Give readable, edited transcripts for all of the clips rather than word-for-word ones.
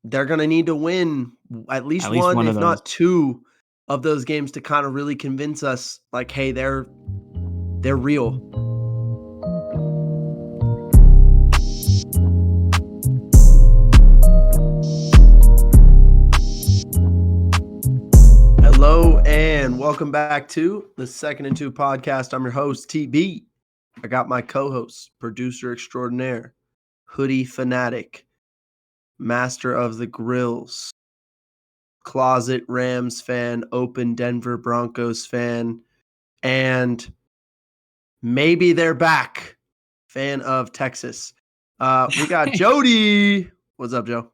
they're going to need to win at least At least one, one of if those. not two of those games to kind of really convince us like, hey, they're real. Hello and welcome back to the Second and Two podcast. I'm your host, TB. I got my co-host, producer extraordinaire, hoodie fanatic, master of the grills, closet Rams fan, open Denver Broncos fan, and maybe they're back fan of Texas. We got Jody. What's up, Joe?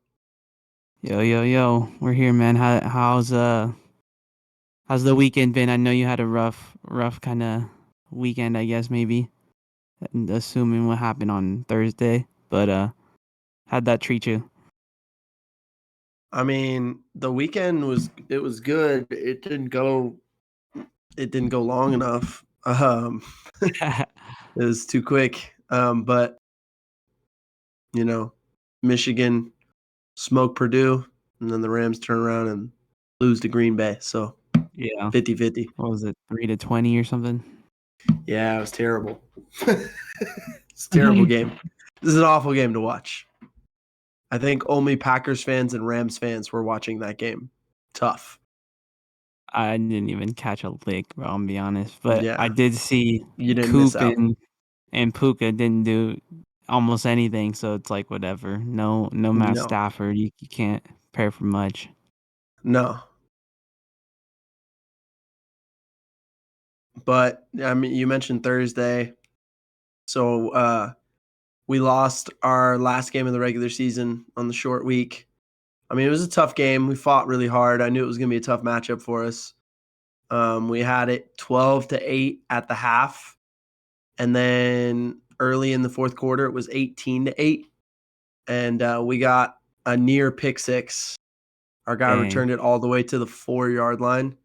Yo. We're here, man. How's the weekend been? I know you had a rough kind of weekend, I guess, maybe. Assuming what happened on Thursday. But how'd that treat you? I mean, the weekend was good. It didn't go long enough. It was too quick. But Michigan smoke Purdue, and then the Rams turn around and lose to Green Bay. So Yeah. 50-50. What was it, 3-20 or something? Yeah, it was terrible. It's a terrible game. This is an awful game to watch. I think only Packers fans and Rams fans were watching that game. Tough. I didn't even catch a lick, bro, I'll be honest. But Yeah. I did see You didn't miss Coop out. and Puka didn't do almost anything, so it's like whatever. No Matt No. Stafford. You can't prepare for much. No. But I mean, you mentioned Thursday. So we lost our last game of the regular season on the short week. I mean, it was a tough game. We fought really hard. I knew it was going to be a tough matchup for us. We had it 12-8 at the half. And then early in the fourth quarter, it was 18-8. And we got a near pick six. Our guy Dang. returned it all the way to the 4-yard line.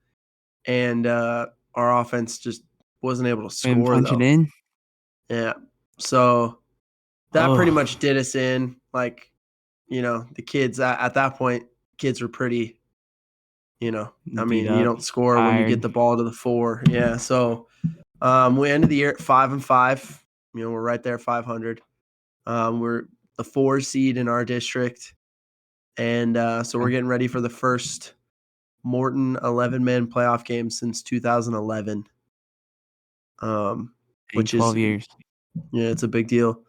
And our offense just wasn't able to Couldn't score, punch though. it in? Yeah. So that pretty much did us in. Like, the kids at that point, kids were pretty, I Beat mean, you up, don't score when you tired. get the ball to the 4. Yeah. So we ended the year at 5-5. We're right there, 500. We're the 4 seed in our district. And so we're getting ready for the first Morton 11-man playoff game since 2011. Which 12 is, years. yeah, it's a big deal.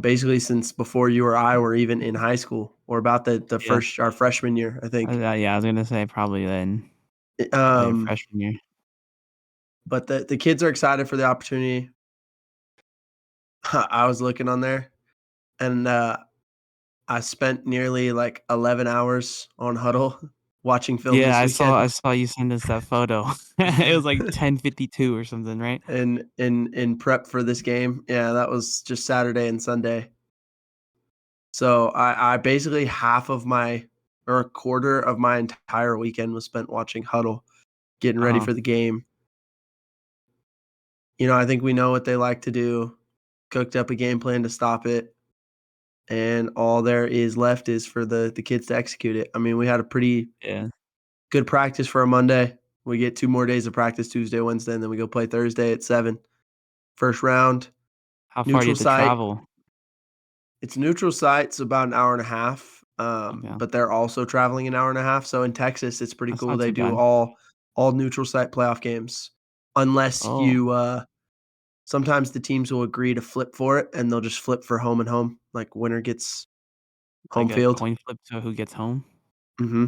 Basically since before you or I were even in high school, or about the first, our freshman year, I think. Yeah, I was gonna say probably then. Freshman year. But the kids are excited for the opportunity. I was looking on there, and I spent nearly like 11 hours on Huddle watching film Yeah, this I weekend. saw you send us that photo. It was like 10:52 or something, right? And in prep for this game. Yeah, that was just Saturday and Sunday. So I basically a quarter of my entire weekend was spent watching Huddle, getting ready for the game. I think we know what they like to do. Cooked up a game plan to stop it. And all there is left is for the kids to execute it. I mean, we had a pretty good practice for a Monday. We get 2 more days of practice, Tuesday, Wednesday, and then we go play Thursday at 7. First round. How far do you Neutral have to site. travel? It's neutral site. It's about an hour and a half. But they're also traveling an hour and a half. So in Texas, it's pretty That's cool. not They too do bad. all neutral site playoff games, unless you. Sometimes the teams will agree to flip for it, and they'll just flip for home and home. Like winner gets home Like a field. coin flip to who gets home? Mm-hmm.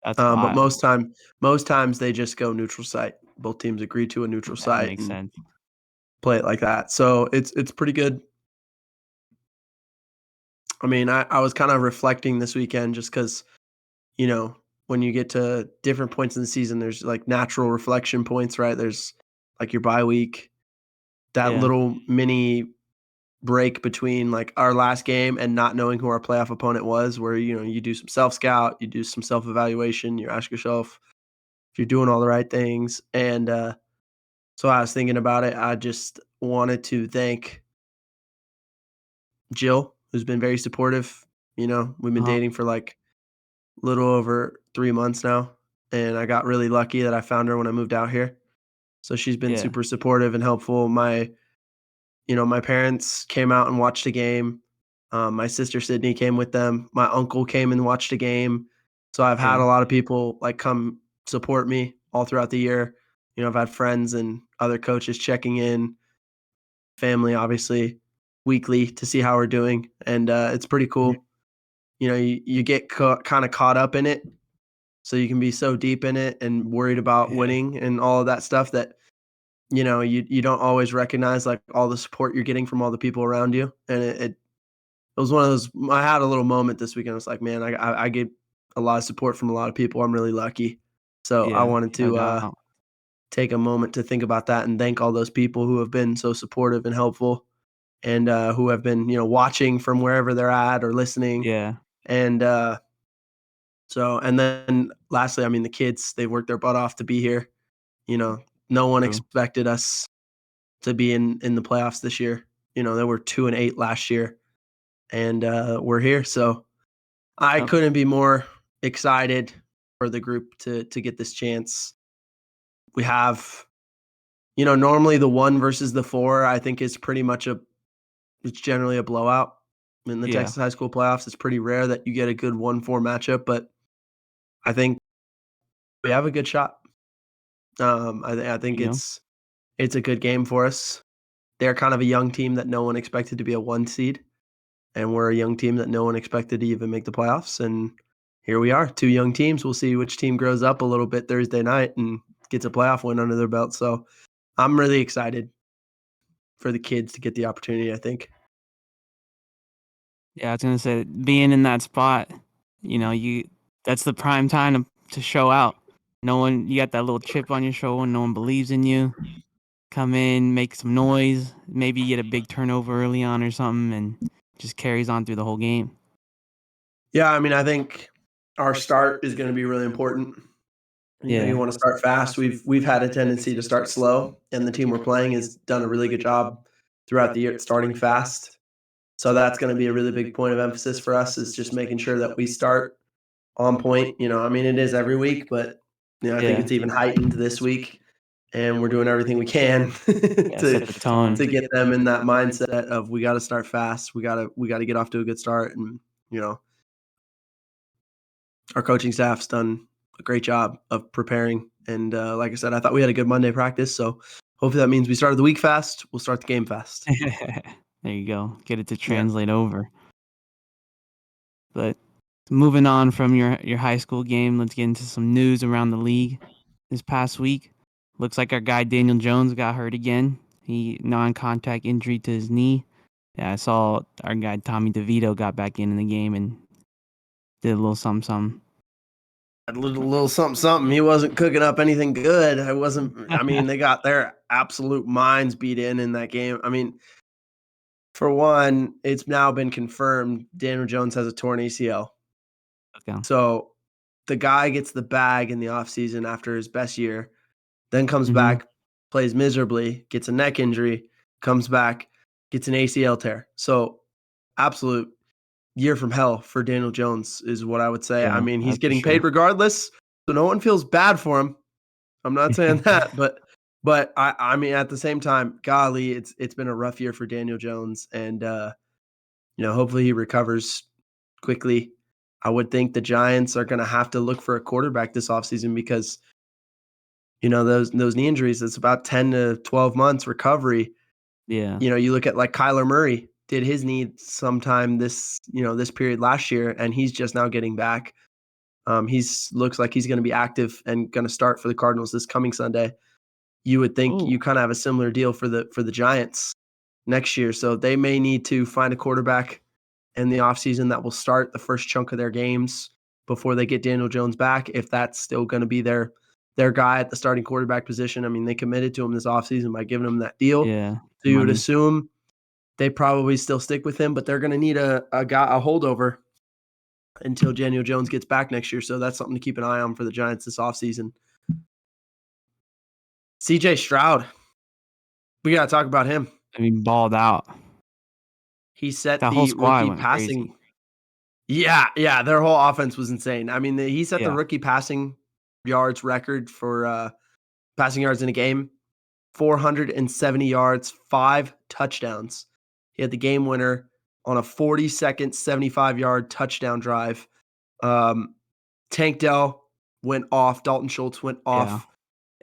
That's But wild. most times they just go neutral site. Both teams agree to a neutral That site makes and sense. play it like that. So it's pretty good. I mean, I was kind of reflecting this weekend just because, when you get to different points in the season, there's like natural reflection points, right? There's like your bye week, that Yeah. little mini break between like our last game and not knowing who our playoff opponent was, where, you do some self-scout, you do some self-evaluation, you ask yourself if you're doing all the right things. And so I was thinking about it. I just wanted to thank Jill, who's been very supportive. We've been dating for like little over 3 months now, and I got really lucky that I found her when I moved out here. So she's been Yeah. super supportive and helpful. My parents came out and watched a game. My sister Sydney came with them. My uncle came and watched a game. So I've had Yeah. a lot of people like come support me all throughout the year. I've had friends and other coaches checking in, family obviously weekly to see how we're doing, and it's pretty Mhm. cool. You get kind of caught up in it, so you can be so deep in it and worried about Yeah. winning and all of that stuff that you don't always recognize like all the support you're getting from all the people around you. And it was one of those. I had a little moment this weekend. I was like, man, I get a lot of support from a lot of people. I'm really lucky. So I Yeah. wanted No to doubt. take a moment to think about that and thank all those people who have been so supportive and helpful, and who have been watching from wherever they're at or listening. Yeah. And and then lastly, I mean, the kids, they worked their butt off to be here. You know, no one True. expected us to be in the playoffs this year. They were 2-8 last year, and we're here. So I Yep. couldn't be more excited for the group to get this chance. We have, normally the 1 versus the 4, I think is pretty much it's generally a blowout in the Yeah. Texas high school playoffs. It's pretty rare that you get a good 1-4 matchup, but I think we have a good shot. I There think you go. it's a good game for us. They're kind of a young team that no one expected to be a 1 seed, and we're a young team that no one expected to even make the playoffs, and here we are, 2 young teams. We'll see which team grows up a little bit Thursday night and gets a playoff win under their belt. So I'm really excited for the kids to get the opportunity, I think. Yeah, I was gonna say being in that spot, you that's the prime time to show out. No one you got that little chip on your shoulder, no one believes in you. Come in, make some noise, maybe you get a big turnover early on or something and just carries on through the whole game. Yeah, I mean, I think our start is gonna be really important. You Yeah. wanna start fast. We've had a tendency to start slow, and the team we're playing has done a really good job throughout the year at starting fast. So that's gonna be a really big point of emphasis for us, is just making sure that we start on point. I mean, it is every week, but I think Yeah. it's even heightened this week, and we're doing everything we can Yeah, to set the tone. to get them in that mindset of we got to start fast. We got to get off to a good start, and you know, our coaching staff's done a great job of preparing. And like I said, I thought we had a good Monday practice, so hopefully that means we started the week fast. We'll start the game fast. There you go. Get it to Yeah. translate over. But moving on from your high school game, let's get into some news around the league this past week. Looks like our guy Daniel Jones got hurt again. He non-contact injury to his knee. Yeah, I saw our guy Tommy DeVito got back in the game and did a little something something. A little something, something. He wasn't cooking up anything good. I wasn't. I mean, they got their absolute minds beat in that game. I mean, for one, it's now been confirmed Daniel Jones has a torn ACL. Okay. So the guy gets the bag in the offseason after his best year, then comes Mm-hmm. back, plays miserably, gets a neck injury, comes back, gets an ACL tear. So absolute year from hell for Daniel Jones is what I would say. I Yeah, mean, he's that's for getting paid sure. regardless, so no one feels bad for him. I'm not saying that, but I mean at the same time, golly, it's been a rough year for Daniel Jones, and hopefully he recovers quickly. I would think the Giants are going to have to look for a quarterback this offseason because those knee injuries, it's about 10 to 12 months recovery. Yeah. You look at like Kyler Murray did his knee sometime this period last year, and he's just now getting back. He's looks like he's going to be active and going to start for the Cardinals this coming Sunday. You would think Oh, you kind of have a similar deal for the Giants next year. So they may need to find a quarterback in the offseason that will start the first chunk of their games before they get Daniel Jones back, if that's still going to be their guy at the starting quarterback position. I mean, they committed to him this offseason by giving him that deal. yeah. So you would Money. assume they probably still stick with him, but they're going to need a holdover until Daniel Jones gets back next year. So that's something to keep an eye on for the Giants this offseason. CJ Stroud, we got to talk about him. I mean, balled out. He set That whole the squad rookie went passing. crazy. Yeah, their whole offense was insane. I mean, he set the Yeah, rookie passing yards record for passing yards in a game, 470 yards, 5 touchdowns. He had the game winner on a 40-second, 75-yard touchdown drive. Um, Tank Dell went off. Dalton Schultz went yeah, off.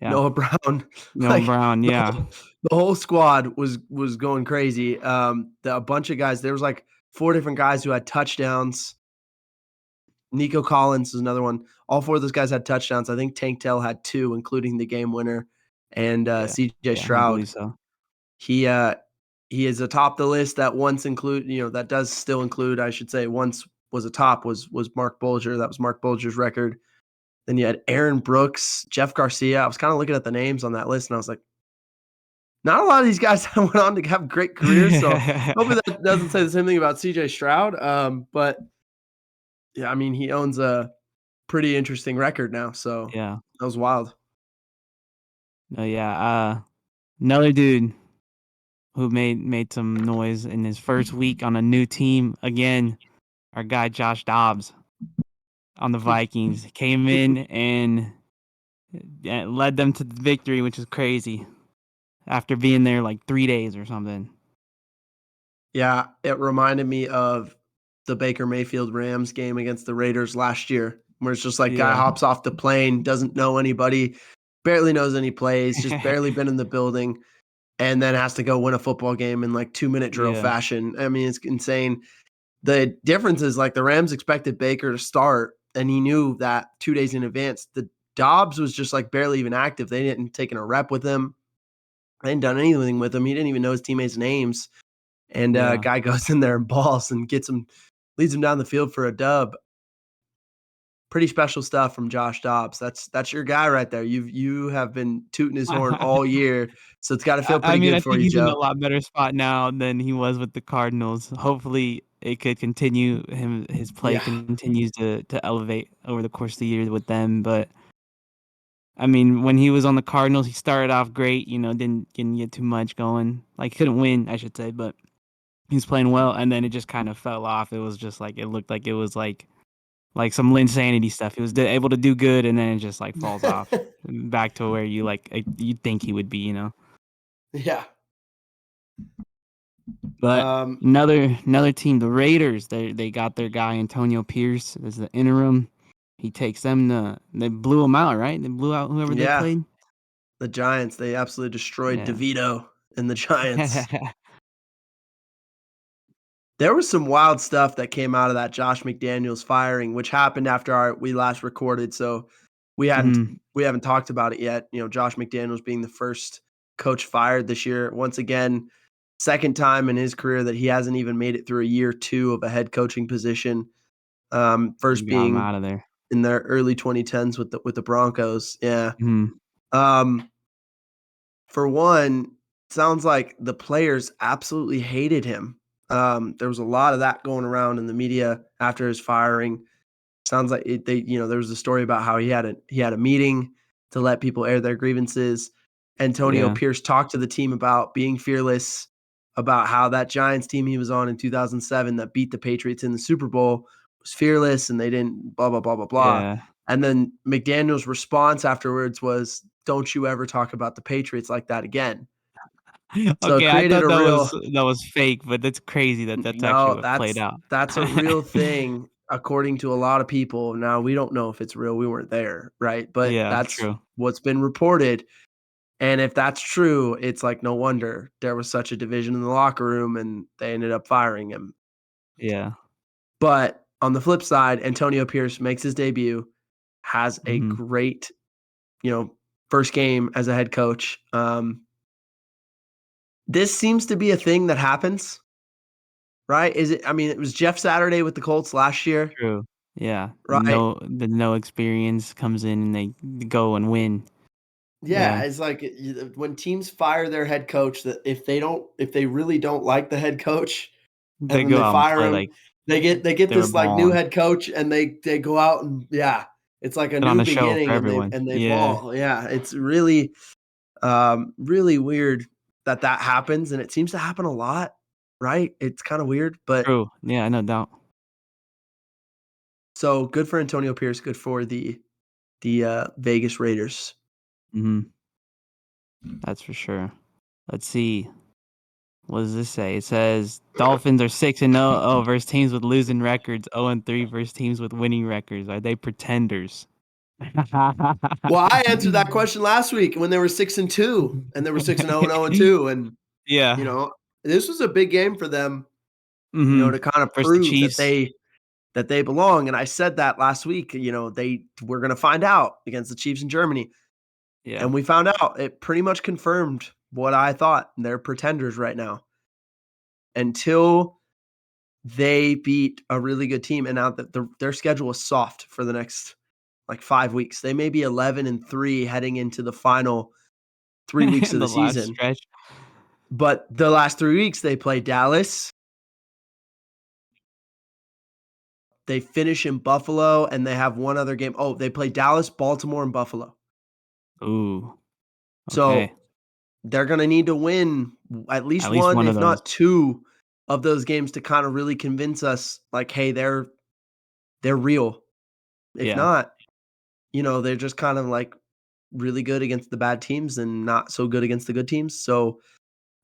yeah. Noah Brown, No like Brown, yeah, the whole squad was going crazy. A bunch of guys. There was like 4 different guys who had touchdowns. Nico Collins is another one. All 4 of those guys had touchdowns. I think Tank Dell had 2, including the game winner. And yeah, CJ yeah. I Stroud, believe so. he he is atop the list that once include, that does still include, I should say, once was atop was Mark Bulger. That was Mark Bulger's record. Then you had Aaron Brooks, Jeff Garcia. I was kind of looking at the names on that list, and I was like, not a lot of these guys went on to have great careers. So hopefully that doesn't say the same thing about CJ Stroud. But yeah, I mean, he owns a pretty interesting record now. So Yeah. that was wild. No, yeah. Another dude who made some noise in his first week on a new team again. Our guy Josh Dobbs on the Vikings came in and led them to the victory, which is crazy. After being there like 3 days or something. Yeah, it reminded me of the Baker Mayfield Rams game against the Raiders last year, where it's just like guy Yeah. hops off the plane, doesn't know anybody, barely knows any plays, just barely been in the building, and then has to go win a football game in like 2-minute drill Yeah. fashion. I mean, it's insane. The difference is like the Rams expected Baker to start, and he knew that 2 days in advance. The Dobbs was just like barely even active. They didn't taken a rep with him. They hadn't done anything with him. He didn't even know his teammates' names. And Yeah. guy goes in there and balls and leads him down the field for a dub. Pretty special stuff from Josh Dobbs. That's your guy right there. You have been tooting his horn all year, so it's got to feel I pretty mean, I good for think you, he's in a Joe. lot better spot now than he was with the Cardinals. Hopefully, it could continue. His play Yeah. continues to elevate over the course of the year with them. But I mean, when he was on the Cardinals, he started off great. Didn't get too much going. Like couldn't win, I should say, but he was playing well. And then it just kind of fell off. It was just like it looked like it was like some Linsanity stuff. He was able to do good, and then it just like falls off back to where you think he would be. Yeah. But Um, another team, the Raiders, they got their guy Antonio Pierce as the interim. He takes them they blew him out, right? They blew out whoever they yeah, played. the Giants, they absolutely destroyed Yeah. DeVito and the Giants. There was some wild stuff that came out of that Josh McDaniels firing, which happened after we last recorded. So we hadn't Mhm. we haven't talked about it yet. Josh McDaniels being the first coach fired this year. Once again, second time in his career that he hasn't even made it through a year 2 of a head coaching position. First Got him being out of there. in their early 2010s with the Broncos. Yeah. Mhm. Um, for one, sounds like the players absolutely hated him. There was a lot of that going around in the media after his firing. Sounds like there was a story about how he had a meeting to let people air their grievances. Antonio Yeah. Pierce talked to the team about being fearless, about how that Giants team he was on in 2007 that beat the Patriots in the Super Bowl was fearless and they didn't blah blah blah blah blah. Yeah. And then McDaniel's response afterwards was, "Don't you ever talk about the Patriots like that again." So it Okay, I created thought a real that was fake, but that's crazy that that's actually no, what played that's out. that's a real thing according to a lot of people. Now we don't know if it's real. We weren't there, right? But Yeah, that's true. what's been reported. And if that's true, it's like no wonder there was such a division in the locker room and they ended up firing him. Yeah. But on the flip side, Antonio Pierce makes his debut, has a Mhm. great, first game as a head coach. This seems to be a thing that happens, right? I mean, it was Jeff Saturday with the Colts last year, True. Yeah. right? No experience comes in and they go and win. Yeah, Yeah. it's like when teams fire their head coach, that if they really don't like the head coach, and They then go they out and fire play him, like they get they were this like new balling. head coach, and they go out and yeah, it's like a Put on new a show for beginning, and they everyone. and they Yeah. ball. Yeah, it's really really weird that happens, and it seems to happen a lot, right? It's kind of weird, but True. Yeah, no doubt. So good for Antonio Pierce. Good for the Vegas Raiders. Mhm. That's for sure. Let's see. What does this say? It says Dolphins are 6-0 versus teams with losing records, 0-3 versus teams with winning records. Are they pretenders? Well, I answered that question last week when they were 6-2, and they were 6-0 and 0-2, and Yeah. you know this was a big game for them. Mhm. To kind of Versus the prove Chiefs. that they belong. And I said that last week. We're going to find out against the Chiefs in Germany, Yeah. and we found out. It pretty much confirmed what I thought. They're pretenders right now until they beat a really good team, and now that their schedule is soft for the next like 5 weeks. They may be 11-3 heading into the final 3 weeks of the The last season. stretch. But the last 3 weeks they play Dallas. They finish in Buffalo, and they have one other game. Oh, they play Dallas, Baltimore, and Buffalo. Ooh. Okay. So they're going to need to win at least At least one, one of if those. not two, of those games to kind of really convince us, like, hey, they're real. If Yeah. not, they're just kind of like really good against the bad teams and not so good against the good teams. So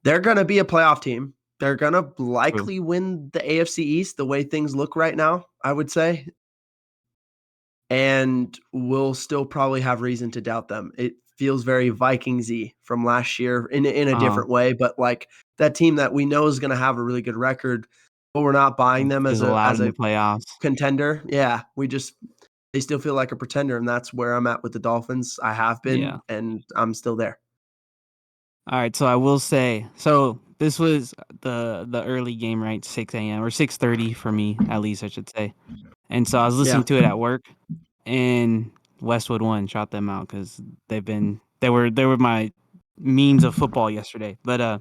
they're going to be a playoff team. They're going to True. likely win the AFC East the way things look right now, I would say. And we'll still probably have reason to doubt them. It feels very Vikings-y from last year in a Uh-huh. different way, but like that team that we know is going to have a really good record, but we're not buying them as Fizzle out as in the a playoffs. contender. Yeah, they still feel like a pretender, and that's where I'm at with the Dolphins. I have been, Yeah. and I'm still there. All right, so I will say, so this was the early game, right? 6 a.m. or 6:30 for me, at least I should say. And so I was Yeah. listening to it at work, and Westwood won, shot them out because they were my memes of football yesterday. But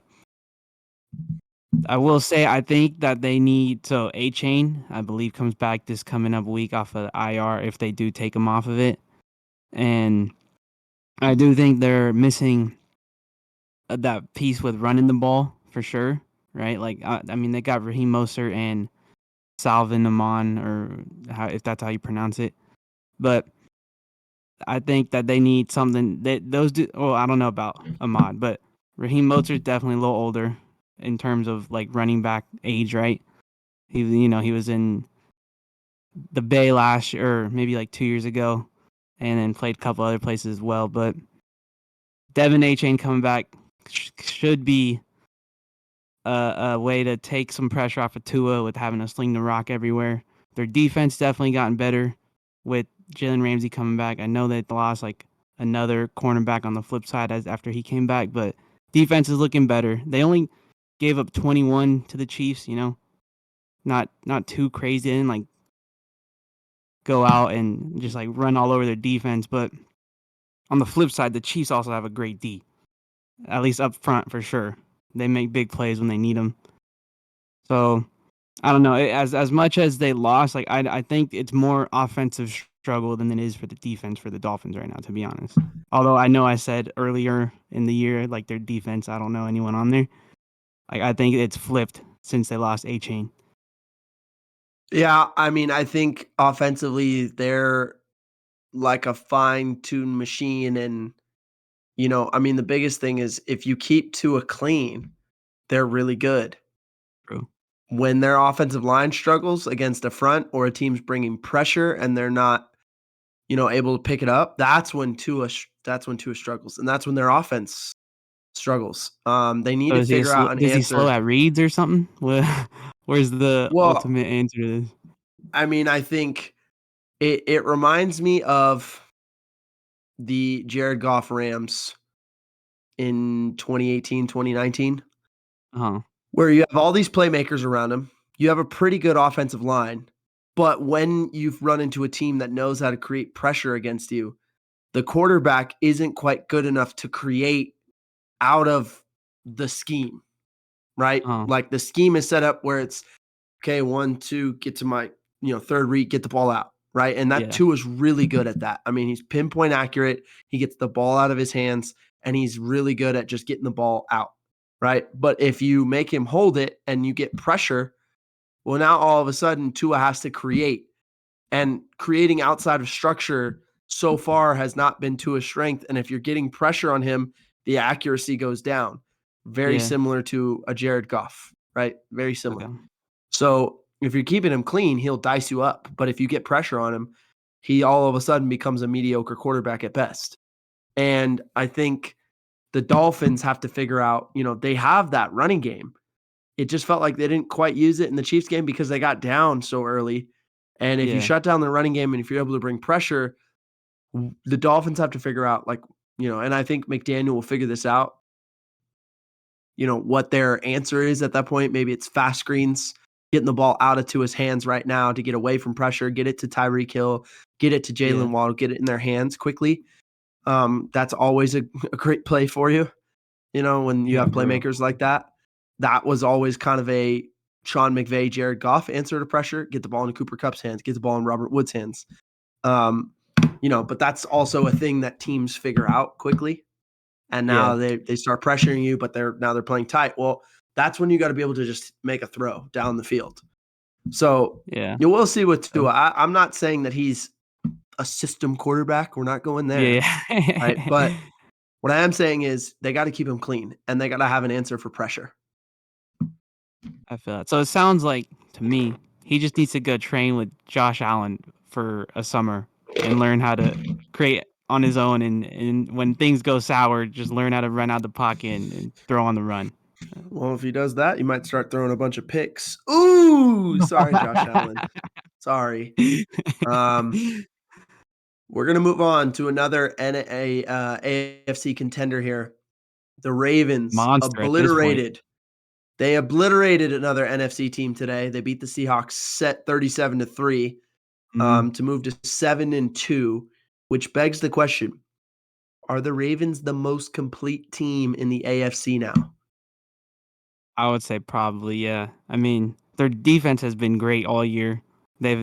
I will say I think that they need so A-Chain, I believe, comes back this coming up week off of IR if they do take him off of it, and I do think they're missing that piece with running the ball for sure, right? Like I mean, they got Raheem Mostert and Salvin Amon, or if that's how you pronounce it, but I think that they need something that those do. Well, I don't know about Ahmad, but Raheem Mostert's definitely a little older in terms of like running back age, right? He was in the Bay last year, or maybe like 2 years ago, and then played a couple other places as well. But Devin A-Chain coming back should be a way to take some pressure off of Tua with having to sling the rock everywhere. Their defense definitely gotten better with Jalen Ramsey coming back. I know they lost like another cornerback on the flip side after he came back, but defense is looking better. They only gave up 21 to the Chiefs, not too crazy. They didn't like go out and just like run all over their defense, but on the flip side, the Chiefs also have a great D, at least up front for sure. They make big plays when they need them. So I don't know. As much as they lost, like I think it's more offensive struggle than it is for the defense for the Dolphins right now, to be honest. Although I know I said earlier in the year, like their defense, I don't know anyone on there. Like I think it's flipped since they lost A-Chain. Yeah, I mean, I think offensively they're like a fine-tuned machine, and I mean, the biggest thing is if you keep Tua clean, they're really good. True. When their offensive line struggles against a front or a team's bringing pressure and they're not, able to pick it up, that's when Tua struggles, and that's when their offense struggles. They need So to figure out an is he slow answer. at reads or something? Where's the Well, ultimate answer to this? I mean, I think it reminds me of the Jared Goff Rams in 2018, 2019, Uh-huh. where you have all these playmakers around him. You have a pretty good offensive line, but when you've run into a team that knows how to create pressure against you, the quarterback isn't quite good enough to create out of the scheme, right? Uh-huh. Like the scheme is set up where it's okay, 1, 2, get to my, third read, get the ball out, right? And that Yeah. Tua is really good at that. I mean, he's pinpoint accurate. He gets the ball out of his hands, and he's really good at just getting the ball out, right? But if you make him hold it and you get pressure, well, now all of a sudden Tua has to create. And creating outside of structure so far has not been to his strength. And if you're getting pressure on him, the accuracy goes down. Very Yeah. similar to a Jared Goff, right? Very similar. Okay. So if you're keeping him clean, he'll dice you up. But if you get pressure on him, he all of a sudden becomes a mediocre quarterback at best. And I think the Dolphins have to figure out, they have that running game. It just felt like they didn't quite use it in the Chiefs game because they got down so early. And if you Yeah. shut down the running game and if you're able to bring pressure, the Dolphins have to figure out, and I think McDaniel will figure this out, what their answer is at that point. Maybe it's fast screens, getting the ball out of Tua's hands right now to get away from pressure, get it to Tyreek Hill, get it to Yeah. Jalen Waddle, get it in their hands quickly. That's always a great play for you, when you Yeah, have for real. playmakers like that. That was always kind of a Sean McVay, Jared Goff answer to pressure. Get the ball in Cooper Kupp's hands, get the ball in Robert Woods' hands. But that's also a thing that teams figure out quickly. And now Yeah. they start pressuring you, but they're playing tight. Well, that's when you got to be able to just make a throw down the field. So Yeah. you will see with So, Tua. I'm not saying that he's a system quarterback. We're not going there, right? yeah. But what I am saying is they got to keep him clean and they got to have an answer for pressure. I feel that. So it sounds like to me, he just needs to go train with Josh Allen for a summer and learn how to create on his own. And when things go sour, just learn how to run out the pocket and throw on the run. Well, if he does that, you might start throwing a bunch of picks. Ooh, sorry, Josh Allen. Sorry. We're gonna move on to another AFC contender here. The Ravens Monster at this point. obliterated. They obliterated another NFC team today. They beat the Seahawks set 37-3 Mhm. to move to 7-2, which begs the question: are the Ravens the most complete team in the AFC now? I would say probably, yeah. I mean, their defense has been great all year. They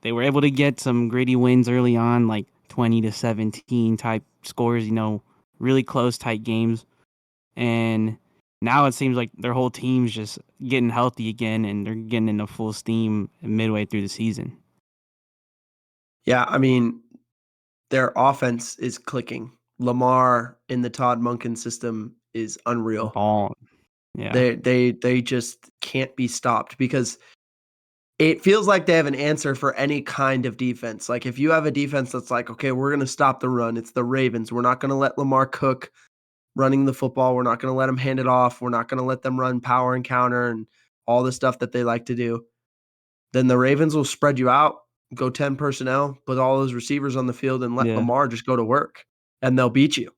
were able to get some gritty wins early on, like 20-17 type scores, really close tight games. And now it seems like their whole team's just getting healthy again and they're getting into full steam midway through the season. Yeah, I mean, their offense is clicking. Lamar in the Todd Monken system is unreal. Ball. Yeah. They just can't be stopped because it feels like they have an answer for any kind of defense. Like if you have a defense that's like, okay, we're going to stop the run. It's the Ravens. We're not going to let Lamar cook running the football. We're not going to let them hand it off. We're not going to let them run power and counter and all the stuff that they like to do. Then the Ravens will spread you out, go 10 personnel, put all those receivers on the field and let Yeah. Lamar just go to work and they'll beat you.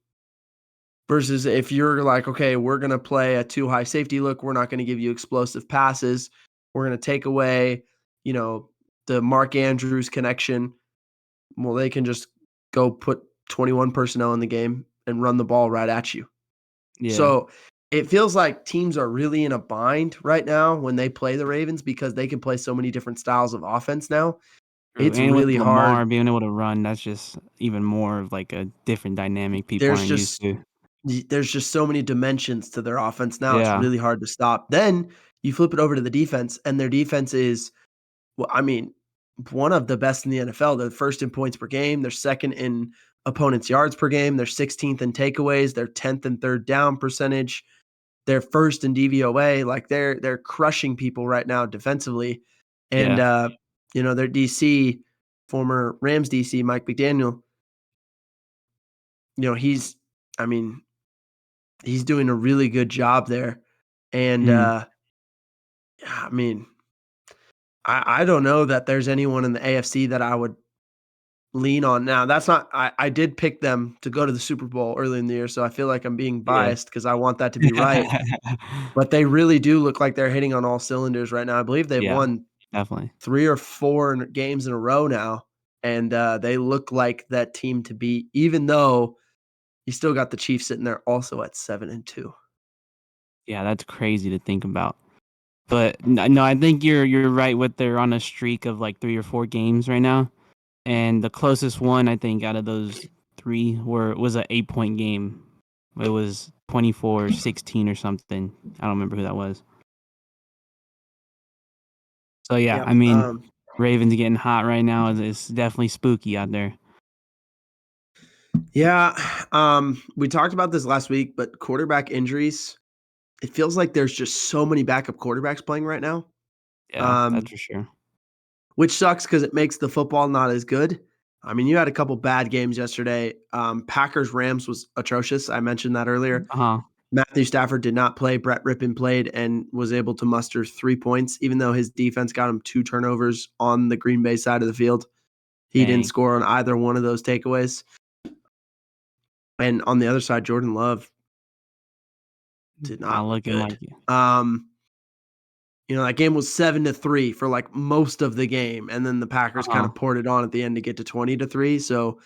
Versus if you're like, okay, we're going to play a too high safety look. We're not going to give you explosive passes. We're going to take away, the Mark Andrews connection. Well, they can just go put 21 personnel in the game and run the ball right at you. Yeah. So it feels like teams are really in a bind right now when they play the Ravens because they can play so many different styles of offense now. True. It's And with really hard. Lamar being able to run, that's just even more of like a different dynamic people There's aren't used just to. there's just so many dimensions to their offense now. It's Yeah. really hard to stop. Then you flip it over to the defense, and their defense is, well, I mean, one of the best in the NFL. They're first in points per game. They're second in opponents' yards per game. They're 16th in takeaways. They're 10th in third down percentage. They're first in DVOA. Like they're crushing people right now defensively. And Yeah. their DC, former Rams DC, Mike McDaniel, he's I mean, he's doing a really good job there. And Mhm. I mean, I don't know that there's anyone in the AFC that I would lean on now. That's not I did pick them to go to the Super Bowl early in the year, so I feel like I'm being Yeah. biased because I want that to be right. But they really do look like they're hitting on all cylinders right now. I believe they've Yeah, won definitely. 3 or 4 games in a row now, and they look like that team to beat, even though you still got the Chiefs sitting there also at 7-2. Yeah, that's crazy to think about. But no, I think you're right with they're on a streak of like 3 or 4 games right now, and the closest one I think out of those 3 was a 8-point game. It was 24-16 or something. I don't remember who that was. So yeah, Yep. I mean, Ravens getting hot right now is definitely spooky out there. Yeah, we talked about this last week, but quarterback injuries, it feels like there's just so many backup quarterbacks playing right now, Yeah, that's for sure. which sucks because it makes the football not as good. I mean, you had a couple bad games yesterday. Packers-Rams was atrocious. I mentioned that earlier. Uh-huh. Matthew Stafford did not play. Brett Rippon played and was able to muster 3 points, even though his defense got him 2 turnovers on the Green Bay side of the field. He didn't Dang. score on either one of those takeaways. And on the other side, Jordan Love did Not not look looking like good. it. That game was 7-3 for like most of the game, and then the Packers kind Uh-huh. of poured it on at the end to get to 20-3. So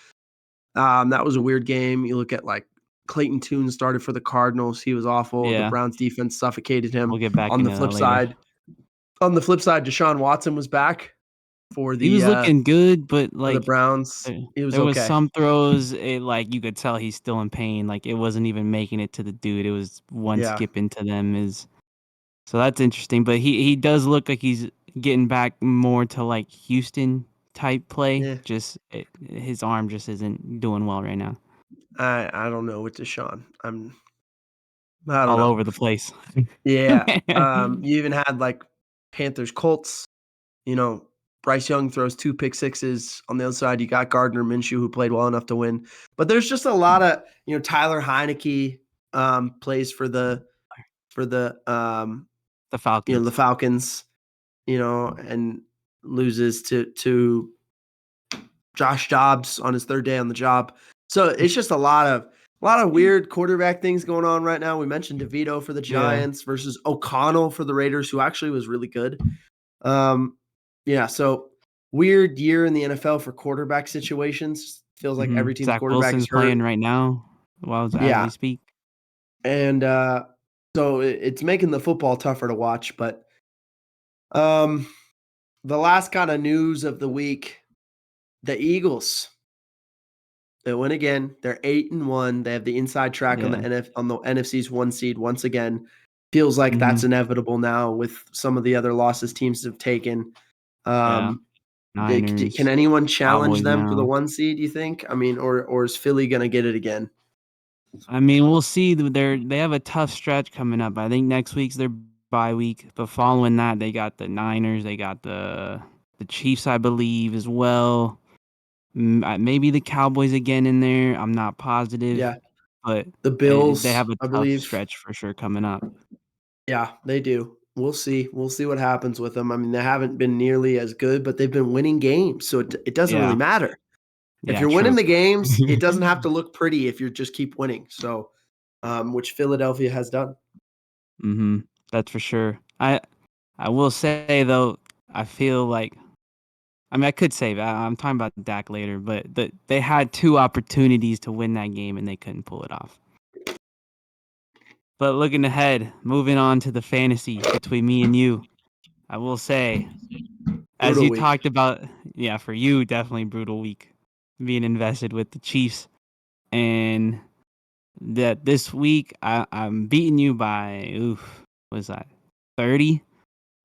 that was a weird game. You look at like Clayton Tune started for the Cardinals. He was awful. The Yeah. Browns defense suffocated him. We'll get back On the into that flip later. side, Deshaun Watson was back for He was the looking good, but like Browns. He was there was okay. some throws, like you could tell he's still in pain. Like it wasn't even making it to the dude. It was one Yeah. skip into them is so that's interesting. But he does look like he's getting back more to like Houston type play. Yeah. Just his arm just isn't doing well right now. I don't know with Deshaun. I don't All know. over the place. Yeah. You even had like Panthers Colts. Bryce Young throws 2 pick sixes. On the other side, you got Gardner Minshew, who played well enough to win. But there's just a lot of, Tyler Heineke plays for the The Falcons. the Falcons, and loses to Josh Dobbs on his 3rd day on the job. So it's just a lot of weird quarterback things going on right now. We mentioned DeVito for the Yeah. Giants versus O'Connell for the Raiders, who actually was really good. Yeah, so weird year in the NFL for quarterback situations. Feels like every team's Zach quarterback is Wilson's hurt. playing right now as Yeah, we speak. and so it's making the football tougher to watch. But the last kind of news of the week, the Eagles. They win again. They're 8-1. They have the inside track on the Yeah. NFC's 1 seed once again. Feels like that's inevitable now with some of the other losses teams have taken. Yeah. Can Niners, anyone challenge Cowboys them for the now. 1 seed, you think? I mean, or is Philly gonna get it again? I mean, we'll see. They have a tough stretch coming up. I think next week's their bye week, but following that, they got the Niners, they got the Chiefs, I believe, as well. Maybe the Cowboys again in there. I'm not positive, Yeah. but The they Bills, have a I tough believe. stretch for sure coming up. Yeah, they do. We'll see. We'll see what happens with them. I mean, they haven't been nearly as good, but they've been winning games, so it doesn't really Yeah. matter. If Yeah. you're winning True. the games, it doesn't have to look pretty if you just keep winning. So, which Philadelphia has done. That's for sure. I will say though, I feel like I mean I could say that I'm talking about Dak later, but they had 2 opportunities to win that game and they couldn't pull it off. But looking ahead, moving on to the fantasy between me and you, I will say, as Brutal you week. talked about, yeah, for you definitely brutal week, being invested with the Chiefs, and that this week I'm beating you by what was that 30?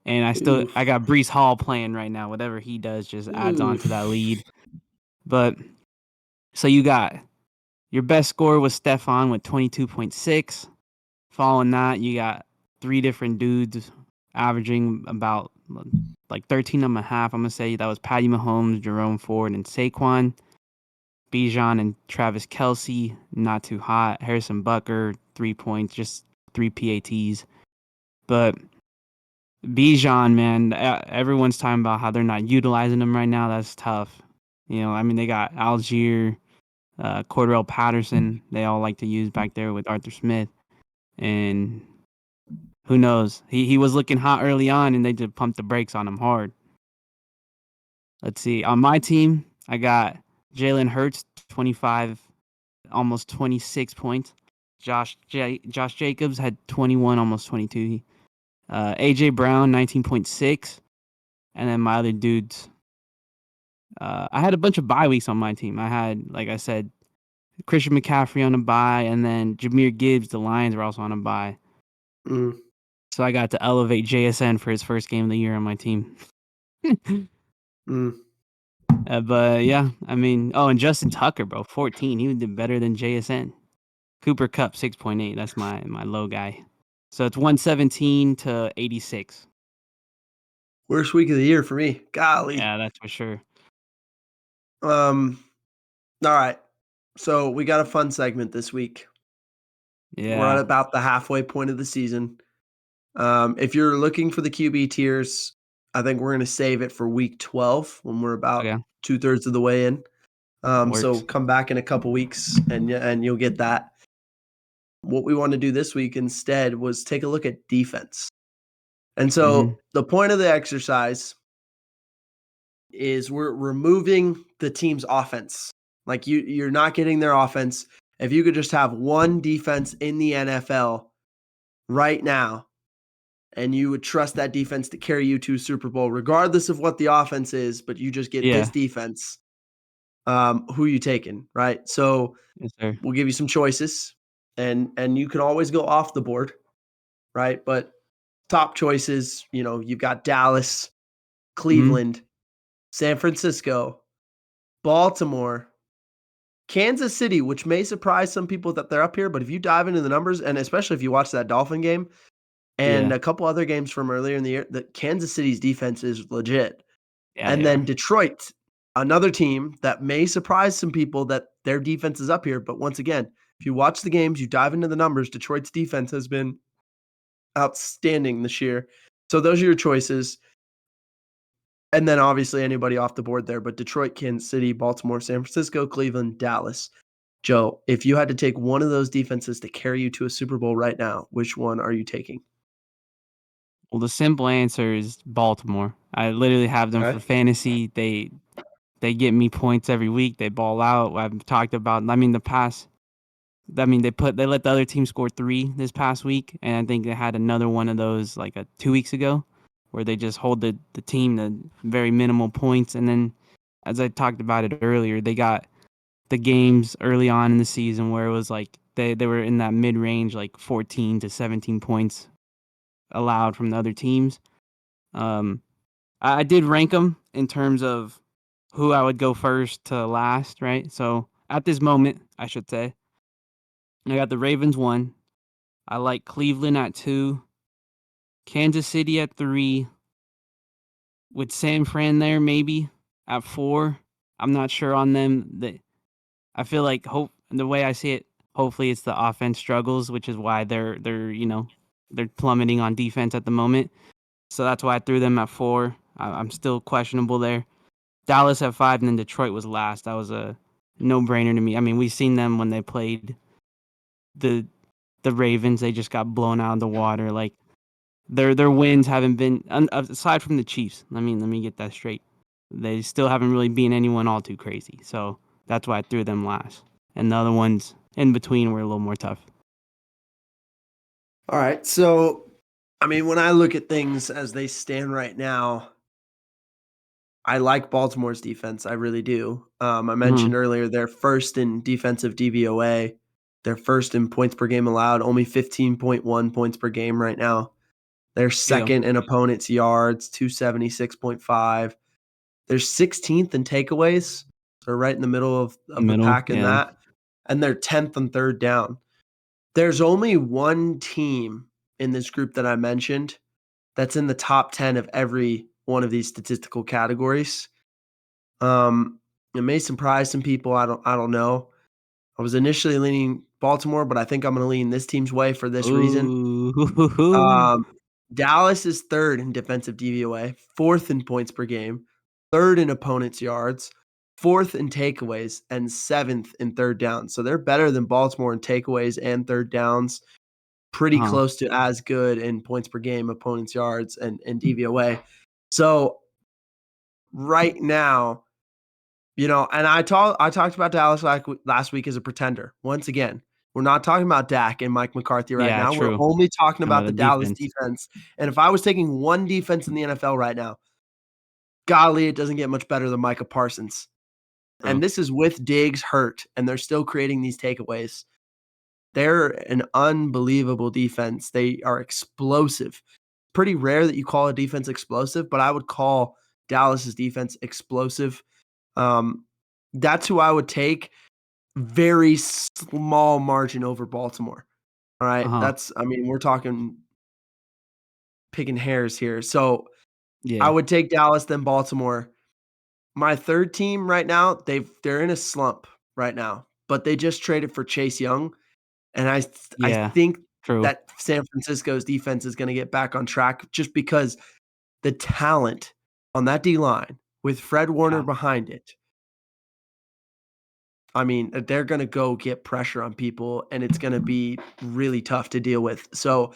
And I Oof. got Brees Hall playing right now. Whatever he does just adds on to that Oof. lead. But so you got your best score was Stefan with 22.6. Following that, you got 3 different dudes averaging about like 13 and a half. I'm gonna say that was Patty Mahomes, Jerome Ford, and Saquon. Bijan and Travis Kelce, not too hot. Harrison Bucker, 3 points, just 3 PATs. But Bijan, man, everyone's talking about how they're not utilizing him right now. That's tough. I mean, they got Algier, Cordell Patterson. They all like to use back there with Arthur Smith. And who knows? He was looking hot early on, and they just pumped the brakes on him hard. Let's see. On my team, I got Jalen Hurts, 25, almost 26 points. Josh Jacobs had 21, almost 22. AJ Brown, 19.6. And then my other dudes, I had a bunch of bye weeks on my team. I had, like I said, Christian McCaffrey on a bye, and then Jahmyr Gibbs, the Lions were also on a bye. Mm. So I got to elevate JSN for his first game of the year on my team. Mm. But yeah, I mean, and Justin Tucker, bro, 14. He did better than JSN. Cooper Cup 6.8. That's my low guy. So it's 117 to 86. Worst week of the year for me. Golly. Yeah, that's for sure. All right. So we got a fun segment this week. We're at Yeah. about the halfway point of the season. If you're looking for the QB tiers, I think we're going to save it for week 12 when we're about Okay. 2/3 of the way in. So Works. come back in a couple weeks and you'll get that. What we want to do this week instead was take a look at defense. And Mm-hmm. so the point of the exercise is we're removing the team's offense. Like you're not getting their offense. If you could just have one defense in the NFL right now, and you would trust that defense to carry you to Super Bowl, regardless of what the offense is, but you just get this Yeah. defense, who you taking, right? So Yes, sir. we'll give you some choices, and you can always go off the board, right? But top choices, you've got Dallas, Mm-hmm. Cleveland, San Francisco, Baltimore, Kansas City, which may surprise some people that they're up here, but if you dive into the numbers, and especially if you watch that Dolphin game and Yeah. a couple other games from earlier in the year, that Kansas City's defense is legit. Yeah, And they are. then Detroit, another team that may surprise some people that their defense is up here. But once again, if you watch the games, you dive into the numbers, Detroit's defense has been outstanding this year. So those are your choices. And then obviously anybody off the board there, but Detroit, Kansas City, Baltimore, San Francisco, Cleveland, Dallas. Joe, if you had to take one of those defenses to carry you to a Super Bowl right now, which one are you taking? Well, the simple answer is Baltimore. I literally have them for Okay. fantasy. They get me points every week. They ball out. I've talked about. I mean, they let the other team score 3 this past week, and I think they had another one of those like 2 weeks ago, where they just hold the team to very minimal points. And then, as I talked about it earlier, they got the games early on in the season where it was like they were in that mid range, like 14 to 17 points allowed from the other teams. Um, I did rank them in terms of who I would go first to last, right? So at this moment, I should say, I got the Ravens 1. I like Cleveland at 2, Kansas City at 3, with San Fran there maybe at 4. I'm not sure on them. I feel like the way I see it, hopefully it's the offense struggles, which is why they're plummeting on defense at the moment. So that's why I threw them at 4. I'm still questionable there. Dallas at 5, and then Detroit was last. That was a no-brainer to me. I mean, we've seen them when they played the Ravens. They just got blown out of the water. Like their wins haven't been aside from the Chiefs. Let me get that straight. They still haven't really beaten anyone all too crazy. So that's why I threw them last. And the other ones in between were a little more tough. All right. So, I mean, when I look at things as they stand right now, I like Baltimore's defense. I really do. I Mm-hmm. mentioned earlier they're first in defensive DVOA. They're first in points per game allowed, only 15.1 points per game right now. They're Yeah, second in opponents' yards, 276.5. They're 16th in takeaways. So right in the middle of the middle. pack in Yeah. that. And they're 10th on third down. There's only one team in this group that I mentioned that's in the top 10 of every one of these statistical categories. It may surprise some people. I don't know. I was initially leaning Baltimore, but I think I'm going to lean this team's way for this reason. Ooh. Um, Dallas is third in defensive DVOA, fourth in points per game, third in opponents' yards, fourth in takeaways, and seventh in third downs. So they're better than Baltimore in takeaways and third downs. Pretty Huh. close to as good in points per game, opponents' yards, and DVOA. So right now, and I talked about Dallas last week as a pretender. Once again, we're not talking about Dak and Mike McCarthy right Yeah, now. We're true. only talking Talking about about the the Dallas defense. defense. And if I was taking one defense in the NFL right now, golly, it doesn't get much better than Micah Parsons. And True. this is with Diggs hurt, and they're still creating these takeaways. They're an unbelievable defense. They are explosive. Pretty rare that you call a defense explosive, but I would call Dallas's defense explosive. That's who I would take. Very small margin over Baltimore. All right. Uh-huh. We're talking picking hairs here. So I Yeah. would take Dallas, then Baltimore. My third team right now, they're in a slump right now, but they just traded for Chase Young. And I Yeah. think True. that San Francisco's defense is going to get back on track just because the talent on that D line with Fred Warner Yeah. behind it. They're going to go get pressure on people, and it's going to be really tough to deal with. So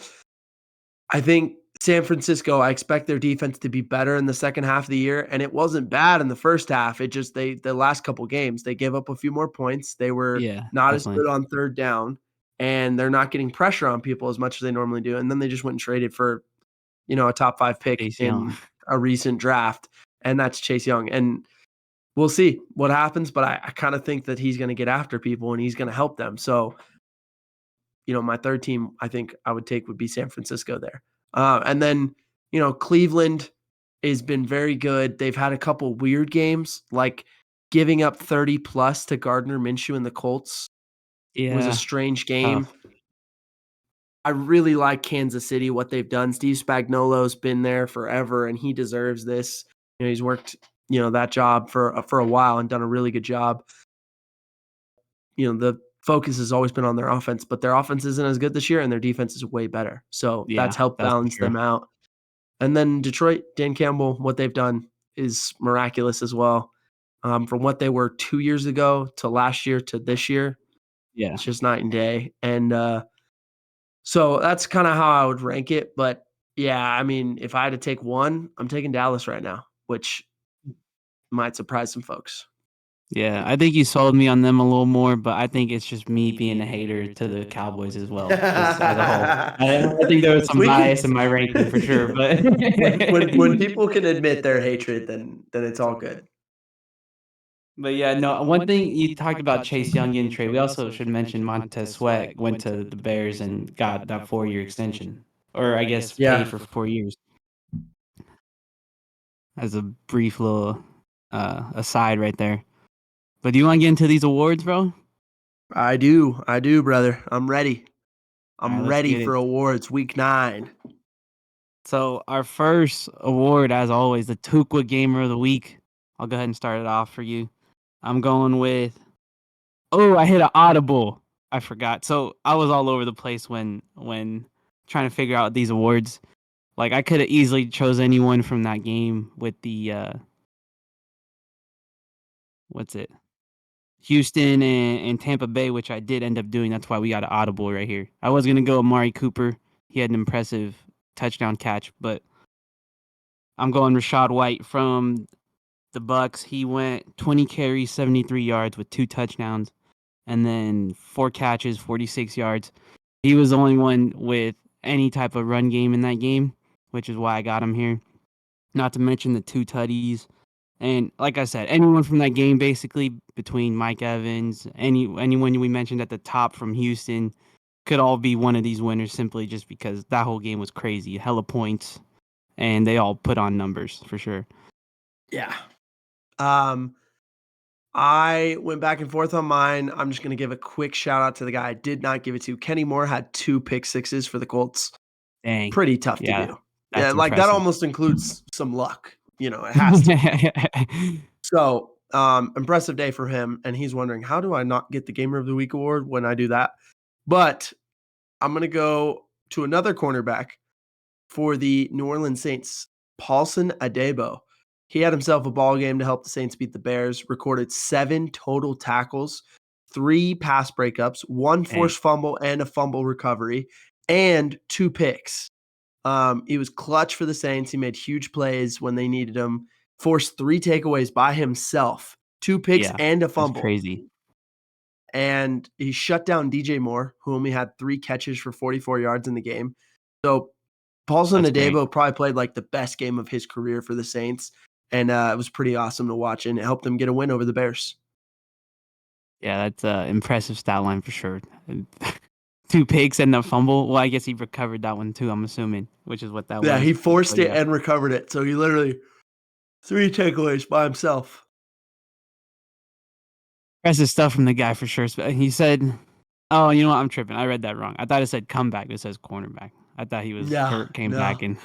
I think San Francisco, I expect their defense to be better in the second half of the year, and it wasn't bad in the first half. It just the last couple games, they gave up a few more points. They were Yeah, not as definitely. good on third down, and they're not getting pressure on people as much as they normally do. And then they just went and traded for, a top 5 pick Chase Young. in a recent draft, and that's Chase Young. And we'll see what happens, but I kind of think that he's going to get after people and he's going to help them. So, my third team I think I would take would be San Francisco there. And then, Cleveland has been very good. They've had a couple weird games, like giving up 30 plus to Gardner Minshew and the Colts was a Yeah, strange tough. game. I really like Kansas City, what they've done. Steve Spagnuolo's been there forever, and he deserves this. He's worked, that job for a while and done a really good job. The focus has always been on their offense, but their offense isn't as good this year, and their defense is way better. So that's Yeah, helped that's for balance sure. them out. And then Detroit, Dan Campbell, what they've done is miraculous as well. From what they were 2 years ago to last year to this year, Yeah. it's just night and day. And so that's kind of how I would rank it. But yeah, if I had to take one, I'm taking Dallas right now, which might surprise some folks. Yeah, I think you sold me on them a little more, but I think it's just me being a hater to the Cowboys as well, just as a whole. I think there was some We can bias in my ranking for sure, but when people can admit their hatred, then it's all good. but yeah, no, one thing you talked about Chase Young getting trade. We also should mention Montez Sweat went to the Bears and got that 4-year extension, or I guess paid Yeah, for 4 years. As a brief little aside right there. But do you want to get into these awards, bro? I do, brother. I'm ready. All right, I'm let's ready get for it. awards week 9. So our first award, as always, the Tukwa Gamer of the Week. I'll go ahead and start it off for you. I'm going with. Oh, I hit an audible. I forgot. So I was all over the place when trying to figure out these awards. Like I could have easily chose anyone from that game with the what's it? Houston and Tampa Bay, which I did end up doing. That's why we got an audible right here. I was gonna go Amari Cooper. He had an impressive touchdown catch, but I'm going Rashad White from the Bucks. He went 20 carries, 73 yards with 2 touchdowns, and then 4 catches, 46 yards. He was the only one with any type of run game in that game, which is why I got him here. Not to mention the 2 tutties. And like I said, anyone from that game, basically between Mike Evans, anyone we mentioned at the top from Houston, could all be one of these winners simply just because that whole game was crazy, hella points, and they all put on numbers for sure. Yeah. I went back and forth on mine. I'm just going to give a quick shout out to the guy I did not give it to. Kenny Moore had 2 pick sixes for the Colts. Dang, Pretty tough to yeah, do. Yeah, that's like that impressive. almost includes some luck. It has to. So, impressive day for him. And he's wondering, how do I not get the Gamer of the Week award when I do that? But I'm going to go to another cornerback for the New Orleans Saints, Paulson Adebo. He had himself a ball game to help the Saints beat the Bears, recorded 7 total tackles, 3 pass breakups, 1 Dang, forced fumble and a fumble recovery, and 2 picks. He was clutch for the Saints. He made huge plays when they needed him, forced 3 takeaways by himself, 2 picks yeah, and a that's fumble. crazy. And he shut down DJ Moore, who only had 3 catches for 44 yards in the game. So Paulson That's great. Adebo probably played like the best game of his career for the Saints, and it was pretty awesome to watch, and it helped them get a win over the Bears. Yeah, that's an impressive stat line for sure. 2 picks and a fumble. Well, I guess he recovered that one too, I'm assuming, which is what that Yeah, was. he forced But it yeah, and recovered it. So he literally 3 takeaways by himself. Impressive stuff from the guy for sure. He said, "Oh, you know what? I'm tripping. I read that wrong. I thought it said comeback. It says cornerback. I thought he was No, hurt, came no. back, and."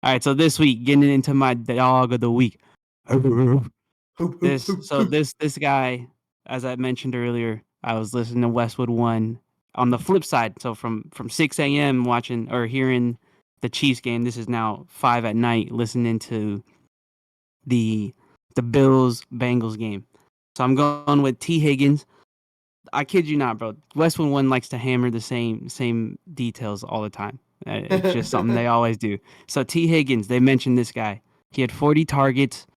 All right, so this week, getting into my dog of the week. Hoop, hoop, hoop, hoop. This guy, as I mentioned earlier, I was listening to Westwood One. On the flip side, so from 6 a.m. watching or hearing the Chiefs game, this is now 5 at night listening to the Bills Bengals game. So I'm going with T. Higgins. I kid you not, bro. Westwood One likes to hammer the same details all the time. It's just something they always do. So T. Higgins, they mentioned this guy. He had 40 targets,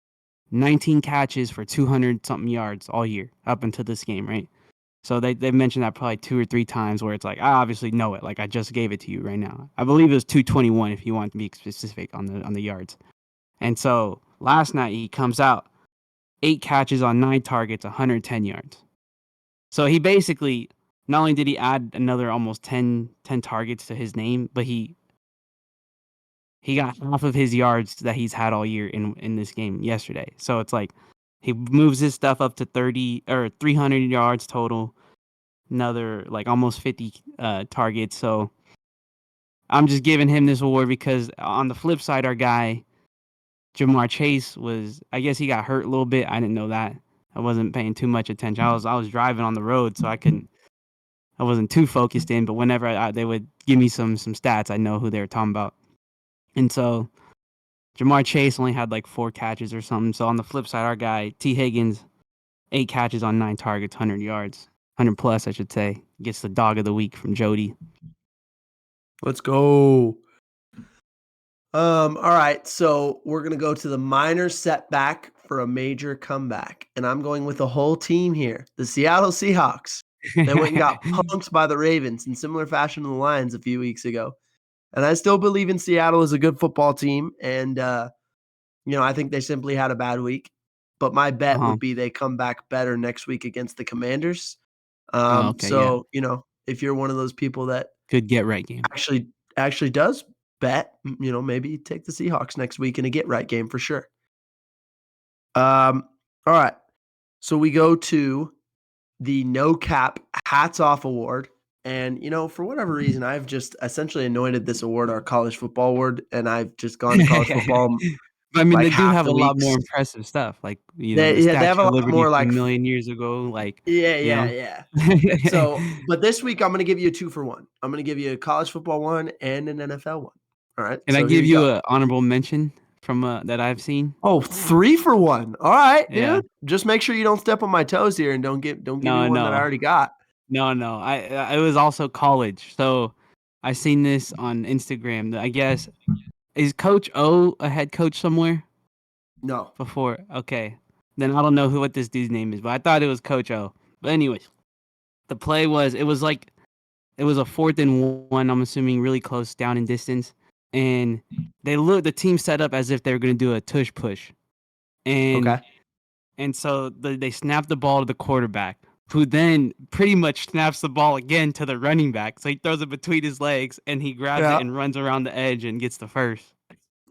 19 catches for 200 something yards all year up until this game, right? So they mentioned that probably 2 or 3 times where it's like, I obviously know it. Like I just gave it to you right now. I believe it was 221 if you want to be specific on the yards. And so last night he comes out 8 catches on 9 targets, 110 yards. So he basically not only did he add another almost 10 targets to his name, but he got half of his yards that he's had all year in this game yesterday. So it's like he moves his stuff up to 30 or 300 yards total, another like almost 50 targets. So I'm just giving him this award because on the flip side, our guy Jamar Chase was, I guess he got hurt a little bit. I didn't know that. I wasn't paying too much attention. I was driving on the road, so I wasn't too focused in. But whenever they would give me some stats, I know who they were talking about. And so Jamar Chase only had like 4 catches or something. So on the flip side, our guy T. Higgins, 8 catches on 9 targets, 100 yards, 100 plus, I should say. Gets the dog of the week from Jody. Let's go. All right, so we're gonna go to the minor setback for a major comeback, and I'm going with the whole team here. The Seattle Seahawks. They went and got punked by the Ravens in similar fashion to the Lions a few weeks ago, and I still believe in Seattle as a good football team. And I think they simply had a bad week. But my bet Uh-huh. would be they come back better next week against the Commanders. Oh, okay, yeah. So if you're one of those people that Good get right game. actually does bet, maybe take the Seahawks next week in a get right game for sure. All right. So we go to the No Cap Hats Off Award. And, for whatever reason, I've just essentially anointed this award our college football award. And I've just gone to college football But I mean, like they do half have the a lot weeks. more impressive stuff, like the They have a Statue of lot Liberty more from like, a million years ago, like yeah, you yeah, know. yeah. So, but this week I'm going to give you a 2 for 1. I'm going to give you a college football one and an NFL one. All right. Can I So here give you you go. a honorable mention from that I've seen? Oh, 3 for 1. All right, Yeah. dude. Just make sure you don't step on my toes here and don't give me No, one that I no, already got. no. It was also college, so I seen this on Instagram. I guess is Coach O a head coach somewhere No. before? Okay, then I don't know what this dude's name is, but I thought it was Coach O. But anyways, the play was it was a 4th and 1. I'm assuming really close down in distance, and the team set up as if they were going to do a tush push, and Okay. so they snapped the ball to the quarterback, who then pretty much snaps the ball again to the running back. So he throws it between his legs and he grabs it Yeah. and runs around the edge and gets the first.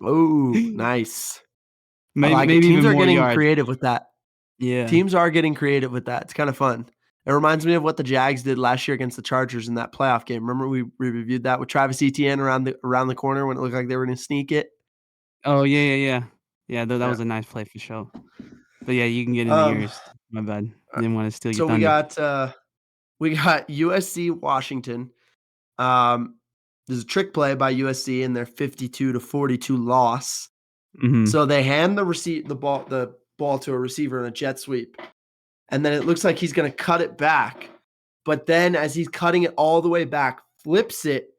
Ooh, nice. I Maybe like it. Teams even are more getting yards. creative with that. Yeah. Teams are getting creative with that. It's kind of fun. It reminds me of what the Jags did last year against the Chargers in that playoff game. Remember we reviewed that with Travis Etienne around the corner when it looked like they were going to sneak it. Oh yeah. Yeah, that Yeah. was a nice play for sure. But yeah, you can get into Um. yours. My bad. Didn't want to steal your So thunder. we got USC Washington. There's a trick play by USC in their 52-42 loss. Mm-hmm. So they hand the ball to a receiver in a jet sweep. And then it looks like he's going to cut it back. But then as he's cutting it all the way back, flips it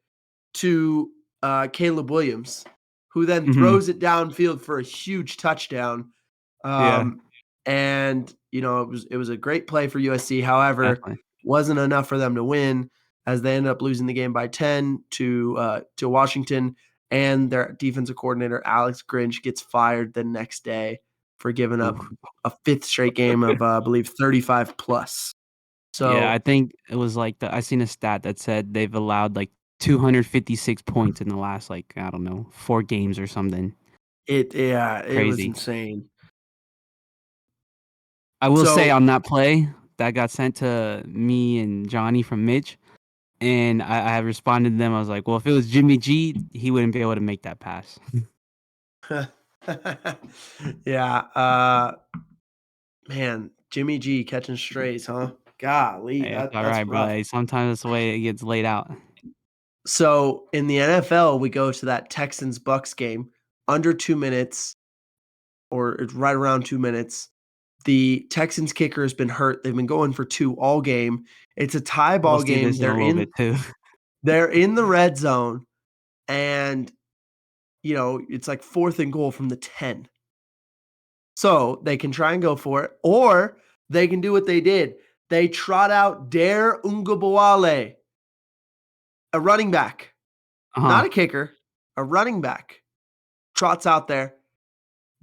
to Caleb Williams, who then Mm-hmm. throws it downfield for a huge touchdown. Yeah, And it was a great play for USC. However, definitely. wasn't enough for them to win as they ended up losing the game by 10 to Washington. And their defensive coordinator Alex Grinch gets fired the next day for giving up Oof. a 5th straight game of I believe 35 plus. Yeah, I So think it was like I seen a stat that said they've allowed like 256 points in the last like I don't know 4 games or something. It was Crazy. insane. I will say So on that play that got sent to me and Johnny from Mitch, and I responded to them. I was like, well, if it was Jimmy G, he wouldn't be able to make that pass. yeah, man, Jimmy G catching strays, huh? Golly, Hey, that's all that's right, bro. rough. Hey, sometimes that's the way it gets laid out. So in the NFL, we go to that Texans Bucks game under 2 minutes, or it's right around 2 minutes. The Texans kicker has been hurt. They've been going for two all game. It's a tie We'll ball see game. this in a little bit too. They're in the red zone, and it's like 4th and goal from the 10. So they can try and go for it, or they can do what they did. They trot out Dare Ungabowale, a running back, not a kicker, a running back. Trots out there,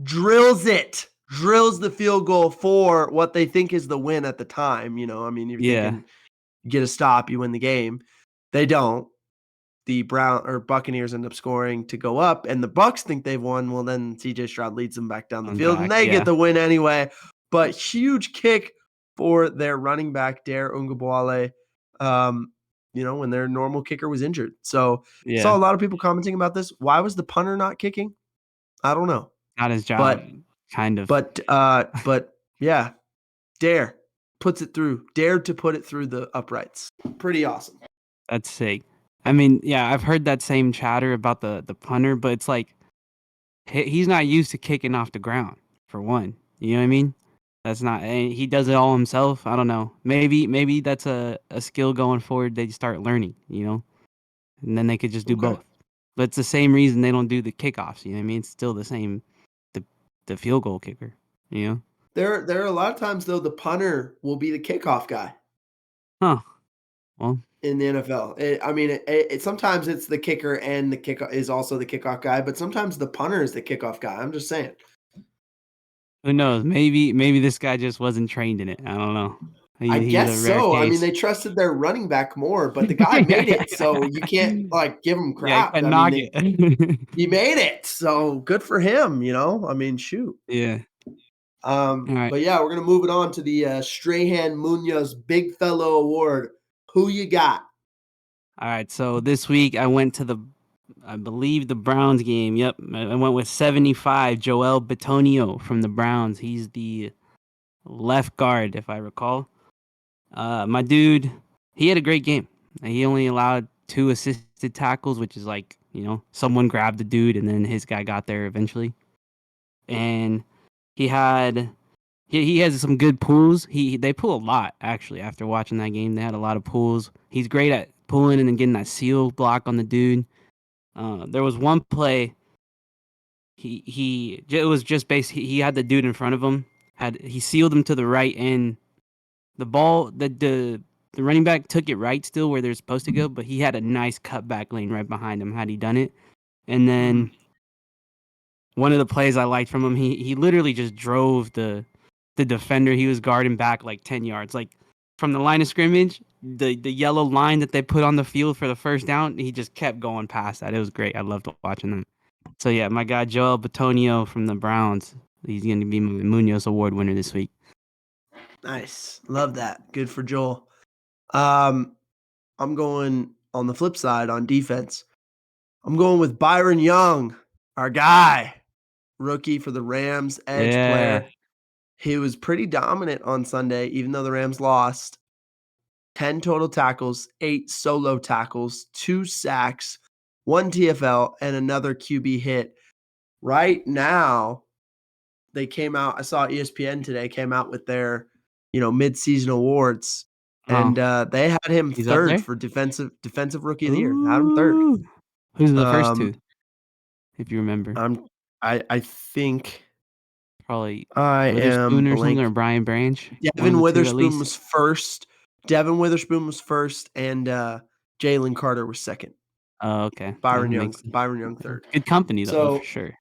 drills the field goal for what they think is the win at the time. I mean, you're Yeah, thinking you get a stop, you win the game. They don't. The Buccaneers end up scoring to go up, and the Bucks think they've won. Well, then CJ Stroud leads them back down the I'm field, and back. they get Yeah, the win anyway. But huge kick for their running back, Dare Ungabwale, when their normal kicker was injured. So saw yeah. a lot of people commenting about this. Why was the punter not kicking? I don't know. Not his job, But kind of. but yeah, Dare puts it through. Dared to put it through the uprights. Pretty awesome. That's sick. I mean, yeah, I've heard that same chatter about the punter, but it's like he's not used to kicking off the ground for one. You know what I mean? That's not. And he does it all himself. I don't know. Maybe that's a skill going forward. They start learning. And then they could just do Okay. both. But it's the same reason they don't do the kickoffs. You know what I mean? It's still the same. The field goal kicker. You know? There are a lot of times though the punter will be the kickoff guy Huh. Well, in the NFL. Sometimes it's the kicker and the kick is also the kickoff guy, but sometimes the punter is the kickoff guy. I'm just saying. who knows? Maybe this guy just wasn't trained in it. I don't know. I He's guess a rare so. I mean, case. they trusted their running back more, but the guy made it, so you can't give him Yeah, you crap. can I mean, knock it. he made it, so good for him. I mean, shoot. Yeah. All right. But yeah, we're gonna move it on to the Strahan Munoz Big Fellow Award. Who you got? All right. So this week I went to I believe the Browns game. Yep. I went with 75, Joel Bitonio from the Browns. He's the left guard, if I recall. My dude, he had a great game. He only allowed 2 assisted tackles, which is like, someone grabbed the dude and then his guy got there eventually. And he has some good pulls. They pull a lot actually. After watching that game, they had a lot of pulls. He's great at pulling and then getting that seal block on the dude. There was one play. It was just he had the dude in front of him. He sealed him to the right, and the ball the running back took it right still where they're supposed to go, but he had a nice cutback lane right behind him had he done it. And then one of the plays I liked from him, he literally just drove the defender he was guarding back like 10 yards. Like from the line of scrimmage, the yellow line that they put on the field for the first down, he just kept going past that. It was great. I loved watching them. So yeah, my guy Joel Bitonio from the Browns, he's going to be my Munoz Award winner this week. Nice. Love that. Good for Joel. I'm going on the flip side on defense. I'm going with Byron Young, our guy, rookie for the Rams, edge Yeah. player. He was pretty dominant on Sunday, even though the Rams lost. 10 total tackles, 8 solo tackles, 2 sacks, 1 TFL, and another QB hit. Right now, they came out. I saw ESPN today came out with their, mid-season awards, and they had him He's up third there? for defensive rookie of the year. Had him third. Ooh. Who's the first Um, two, if you remember? I think Probably I am Witherspoon or something, blank. or Brian Branch. One of Devin the two at Witherspoon least. was first. And Jalen Carter was second. Oh, okay. Yeah, Byron makes sense. Young third. Good company though, for So sure.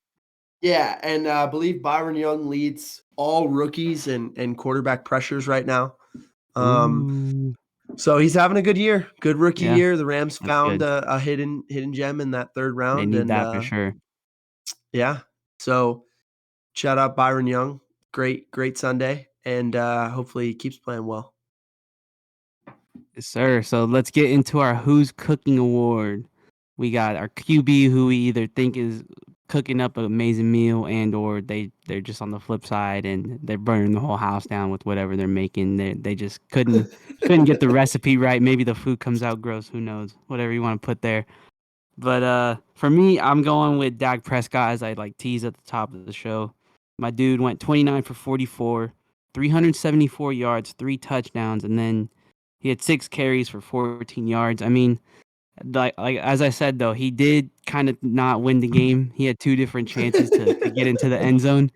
yeah, and I believe Byron Young leads all rookies and quarterback pressures right now. Ooh. So he's having a good year, good rookie Yeah, year. The Rams that's found good. a hidden gem in that third They round, need and that for sure. yeah, So shout out Byron Young. Great Sunday. And hopefully he keeps playing well. Yes, sir. So let's get into our Who's Cooking Award. We got our QB, who we either think is cooking up an amazing meal, and or they're just on the flip side and they're burning the whole house down with whatever they're making. They just couldn't get the recipe right. Maybe the food comes out gross. Who knows? Whatever you want to put there. But for me, I'm going with Dak Prescott, as I like teased at the top of the show. My dude went 29 for 44, 374 yards, 3 touchdowns, and then he had 6 carries for 14 yards. I mean, like as I said though, he did kind of not win the game. He had 2 different chances to get into the end zone.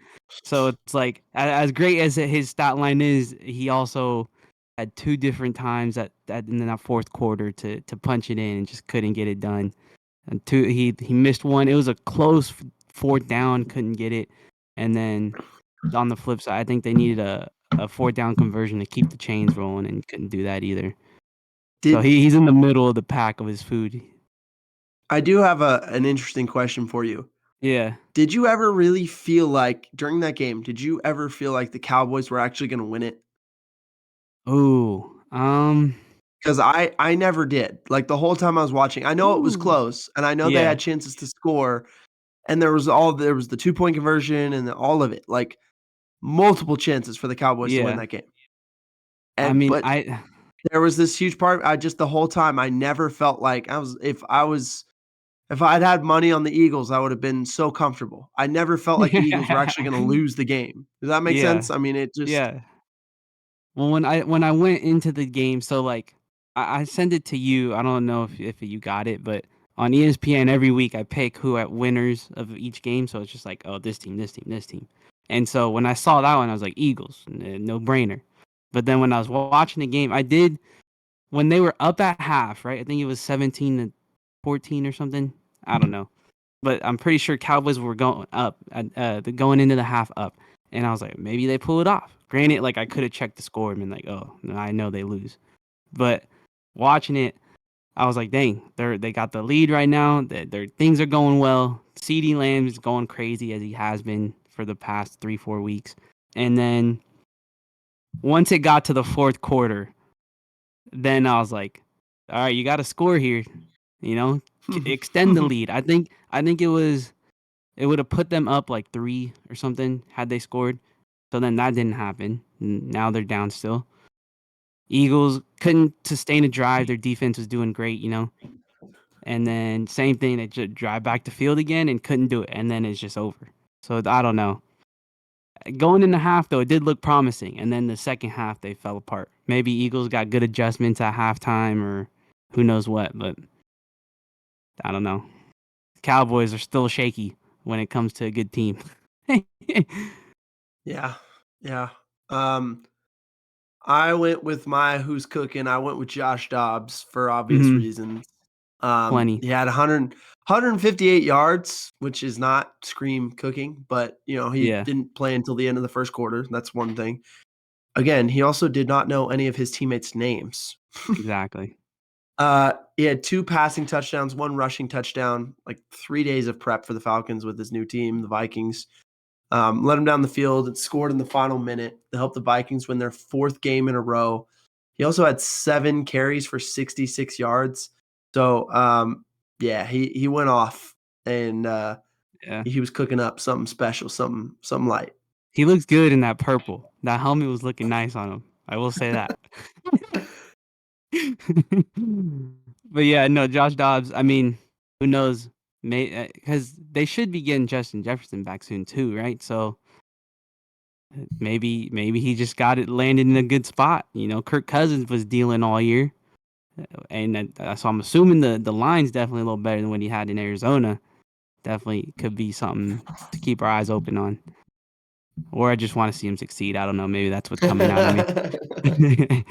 So it's like as great as his stat line is, he also had 2 different times in that fourth quarter to punch it in and just couldn't get it done. And he missed one. It was a close fourth down, couldn't get it. And then on the flip side, I think they needed a fourth down conversion to keep the chains rolling and couldn't do that either. So Did he's in the middle of the pack of his food. I do have an interesting question for you. Yeah. Did you ever really feel like during that game, did you ever feel like the Cowboys were actually going to win it? Ooh. Because I never did. Like the whole time I was watching, I know it was Ooh. close, and I know they Yeah. had chances to score, and there was the 2-point conversion and all of it, like multiple chances for the Cowboys to win Yeah. that game. I And mean, but there was this huge part. I just the whole time I never felt like if I'd had money on the Eagles, I would have been so comfortable. I never felt like the Eagles were actually going to lose the game. Does that make yeah. sense? I mean, it just Yeah. Well, when I went into the game, so like I sent it to you. I don't know if you got it, but on ESPN every week I pick who at winners of each game. So it's just like, oh, this team, this team, this team. And so when I saw that one, I was like, Eagles, no brainer. But then when I was watching the game, I did when they were up at half, right? I think it was 17-14 or something. I don't know, but I'm pretty sure Cowboys were going up, going into the half up, and I was like, maybe they pull it off. Granted, like I could have checked the score and been like, oh, no, I know they lose, but watching it, I was like, dang, they got the lead right now. Their things are going well. CeeDee Lamb is going crazy as he has been for the past 3-4 weeks, and then once it got to the fourth quarter, then I was like, all right, you got to score here, extend the lead. I think it would have put them up like 3 or something had they scored. So then that didn't happen. Now they're down still. Eagles couldn't sustain a drive. Their defense was doing great, And then same thing, they just drive back to field again and couldn't do it. And then it's just over. So I don't know. Going in the half though, it did look promising. And then the second half they fell apart. Maybe Eagles got good adjustments at halftime or who knows what, but I don't know. Cowboys are still shaky when it comes to a good team. yeah. Yeah. Um I went with my who's cooking. I went with Josh Dobbs for obvious Mhm. reasons. Plenty. He had 158 yards, which is not scream cooking, but he Yeah, didn't play until the end of the first quarter. That's one thing. Again, he also did not know any of his teammates' names. exactly. He had 2 passing touchdowns, 1 rushing touchdown, like 3 days of prep for the Falcons with his new team, the Vikings. Led him down the field and scored in the final minute to help the Vikings win their 4th game in a row. He also had 7 carries for 66 yards. So, yeah, he went off and Yeah. he was cooking up something special, something light. He looks good in that purple. That helmet was looking nice on him. I will say that. But yeah, no, Josh Dobbs, I mean, who knows? Because they should be getting Justin Jefferson back soon too, right? So maybe he just got it landed in a good spot. Kirk Cousins was dealing all year, and so I'm assuming the line's definitely a little better than what he had in Arizona. Definitely could be something to keep our eyes open on. Or I just want to see him succeed. I don't know. Maybe that's what's coming out of me.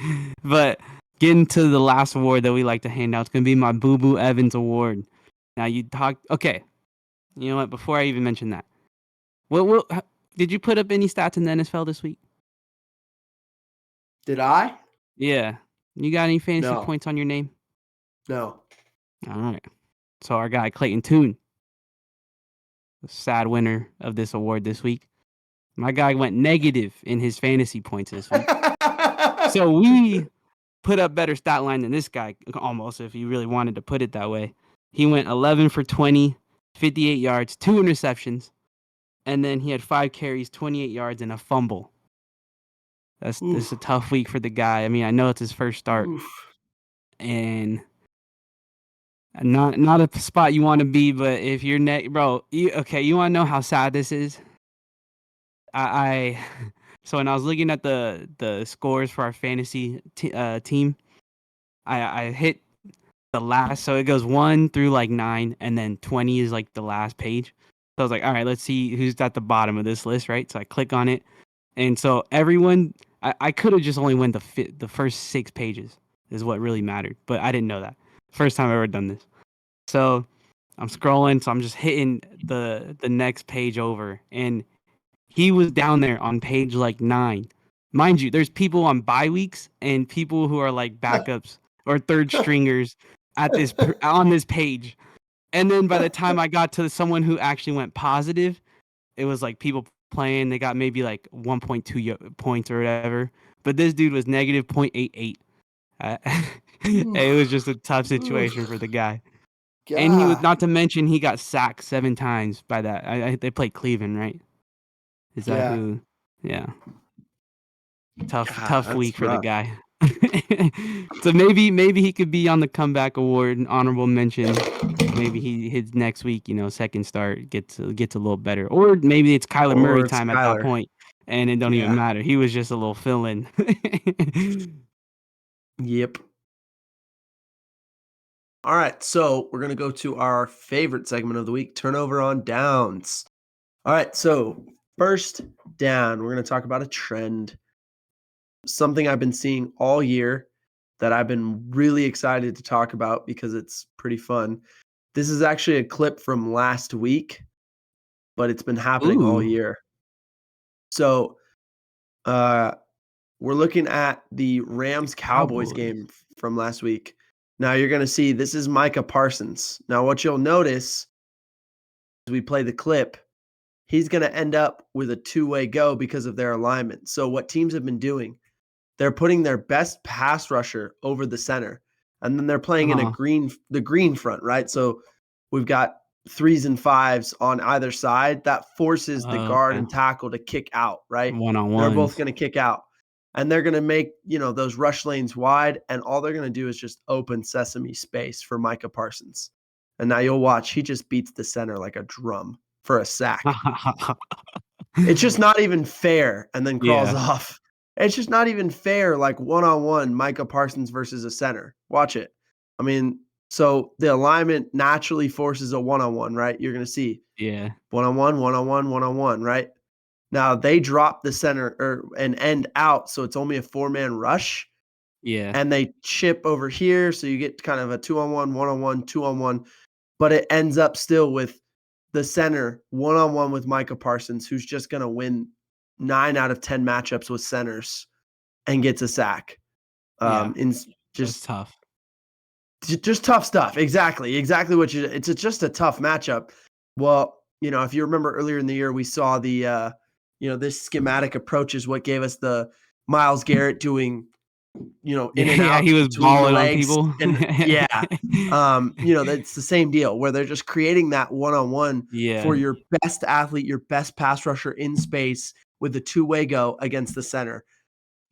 But getting to the last award that we like to hand out, it's gonna be my Boo Boo Evans Award. Now you talked. Okay, you know what? Before I even mention that, did you put up any stats in the NFL this week? Did I? Yeah. You got any fantasy No. points on your name? No. All right. So our guy Clayton Tune sad winner of this award this week. My guy went negative in his fantasy points this week. So we put up better stat line than this guy, almost, if you really wanted to put it that way. He went 11 for 20, 58 yards, 2 interceptions, and then he had 5 carries, 28 yards, and a fumble. This is a tough week for the guy. I mean, I know it's his first start, and not a spot you want to be. But if you're bro, you want to know how sad this is? So when I was looking at the scores for our fantasy team, I hit the last, so it goes 1 through like 9, and then 20 is like the last page. So I was like, all right, let's see who's at the bottom of this list, right? So I click on it, and so everyone, I could have just only won the first 6 pages is what really mattered, but I didn't know that. First time I've ever done this. So I'm scrolling, so I'm just hitting the next page over, and he was down there on page like 9. Mind you, there's people on bye weeks and people who are like backups or third stringers on this page. And then by the time I got to someone who actually went positive, it was like people playing, they got maybe like 1.2 points or whatever. But this dude was negative 0.88. It was just a tough situation for the guy. God. And he was, not to mention, he got sacked 7 times by that. They played Cleveland, right? Is that who? Yeah. Tough week for the guy. So maybe he could be on the comeback award, an honorable mention. Maybe his next week, second start gets a little better, or maybe it's Kyler Murray time at that point, and it don't even matter. He was just a little fill-in. Yep. All right, so we're gonna go to our favorite segment of the week: turnover on downs. All right, so first down, we're gonna talk about a trend. Something I've been seeing all year that I've been really excited to talk about because it's pretty fun. This is actually a clip from last week, but it's been happening all year. So, we're looking at the Rams-Cowboys game from last week. Now you're gonna see this is Micah Parsons. Now what you'll notice as we play the clip, he's gonna end up with a two-way go because of their alignment. So what teams have been doing, they're putting their best pass rusher over the center, and then they're playing in the green front, right? So we've got 3s and 5s on either side. That forces the guard and tackle to kick out, right? One-on-ones. They're both going to kick out. And they're going to make, those rush lanes wide, and all they're going to do is just open sesame space for Micah Parsons. And now you'll watch, he just beats the center like a drum for a sack. It's just not even fair, and then crawls off. It's just not even fair, like one-on-one Micah Parsons versus a center. Watch it. I mean, so the alignment naturally forces a one-on-one, right? You're going to see one-on-one, one-on-one, one-on-one, right? Now they drop the center and end out, so it's only a 4-man rush. Yeah. And they chip over here, so you get kind of a 2-on-1, 1-on-1, 2-on-1, but it ends up still with the center one-on-one with Micah Parsons, who's just going to win 9 out of 10 matchups with centers and gets a sack. Just tough. Just tough stuff. Exactly what it's just a tough matchup. Well, if you remember earlier in the year, we saw the this schematic approach is what gave us the Myles Garrett doing, in and out. He was balling on people. And that's the same deal where they're just creating that one-on-one for your best athlete, your best pass rusher in space with a two-way go against the center.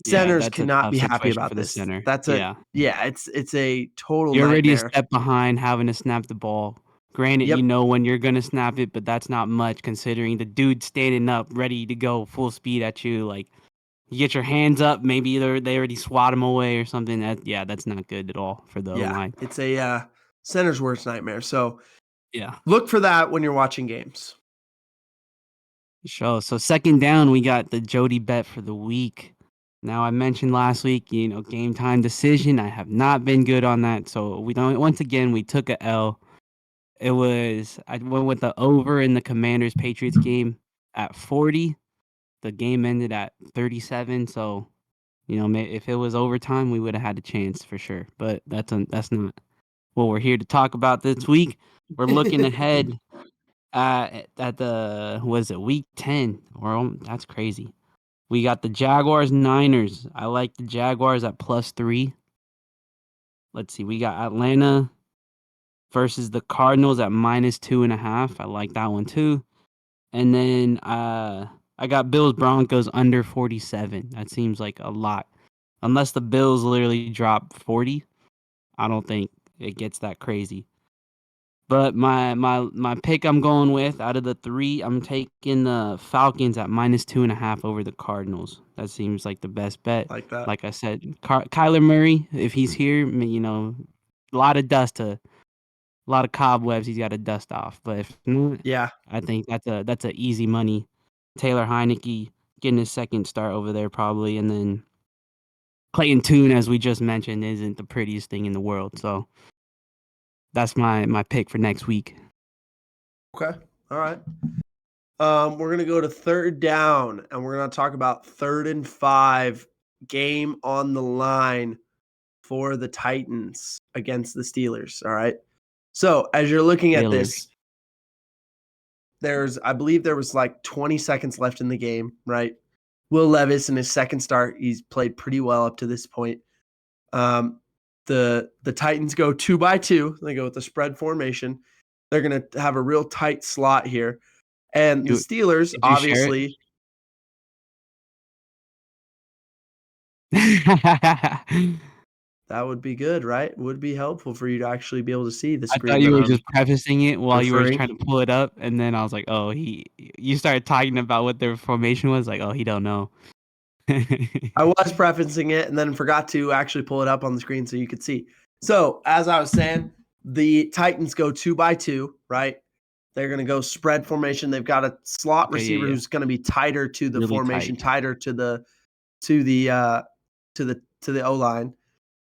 Centers cannot be happy about this. Center. That's it's a total You're nightmare. Already a step behind having to snap the ball. Granted, when you're going to snap it, but that's not much considering the dude standing up, ready to go full speed at you. Like, you get your hands up, maybe they already swat him away or something. That's not good at all for the line. It's a center's worst nightmare. So, look for that when you're watching games. So second down, we got the Jody bet for the week. Now, I mentioned last week, game time decision. I have not been good on that. So once again, we took a L. I went with the over in the Commanders Patriots game at 40. The game ended at 37. So, if it was overtime, we would have had a chance for sure. But that's not what we're here to talk about this week. We're looking ahead At the was it week 10? That's crazy. We got the Jaguars Niners. I like the Jaguars at +3. Let's see. We got Atlanta versus the Cardinals at -2.5. I like that one too. And then I got Bills Broncos under 47. That seems like a lot. Unless the Bills literally drop 40, I don't think it gets that crazy. But my pick I'm going with out of the three, I'm taking the Falcons at -2.5 over the Cardinals. That seems like the best bet. Like that. Like I said, Kyler Murray, if he's here, a lot of a lot of cobwebs he's got to dust off. But if not, Yeah. I think that's a easy money. Taylor Heineke getting his second start over there probably, and then Clayton Tune, as we just mentioned, isn't the prettiest thing in the world. So that's my pick for next week. Okay. All right. We're gonna go to third down, and we're gonna talk about 3rd and 5, game on the line for the Titans against the Steelers. All right. So as you're looking at Steelers. this, I believe there was like 20 seconds left in the game, right? Will Levis in his second start, he's played pretty well up to this point. The Titans go 2 by 2. They go with the spread formation. They're gonna have a real tight slot here. And the Steelers, Could you share it? obviously, that would be good, right? Would be helpful for you to actually be able to see the I thought screen you that were I'm just prefacing it while you were referring. trying to pull it up, and then I was like, "Oh, you started talking about what their formation was." Like, "Oh, he don't know." I was prefacing it and then forgot to actually pull it up on the screen so you could see. So, as I was saying, the Titans go 2 by 2, right? They're going to go spread formation. They've got a slot Okay, receiver yeah. who's going to be tighter to the Really formation, tight. tighter to the O-line.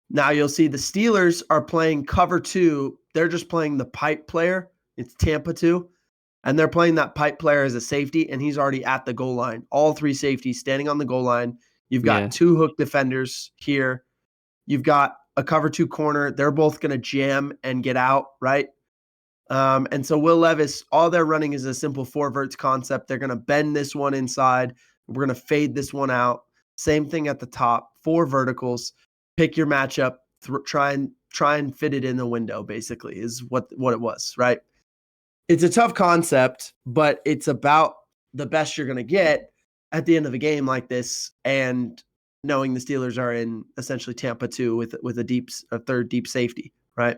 Now you'll see the Steelers are playing cover 2. They're just playing the pipe player. It's Tampa 2. And they're playing that pipe player as a safety, and he's already at the goal line. All 3 safeties standing on the goal line. You've got Yeah. 2 hook defenders here. You've got a cover 2 corner. They're both going to jam and get out, right? And so Will Levis, all they're running is a simple 4 verts concept. They're going to bend this one inside. We're going to fade this one out. Same thing at the top. 4 verticals. Pick your matchup. Try and fit it in the window. Basically, is what it was, right? It's a tough concept, but it's about the best you're going to get at the end of a game like this. And knowing the Steelers are in essentially Tampa 2 with a third deep safety, right?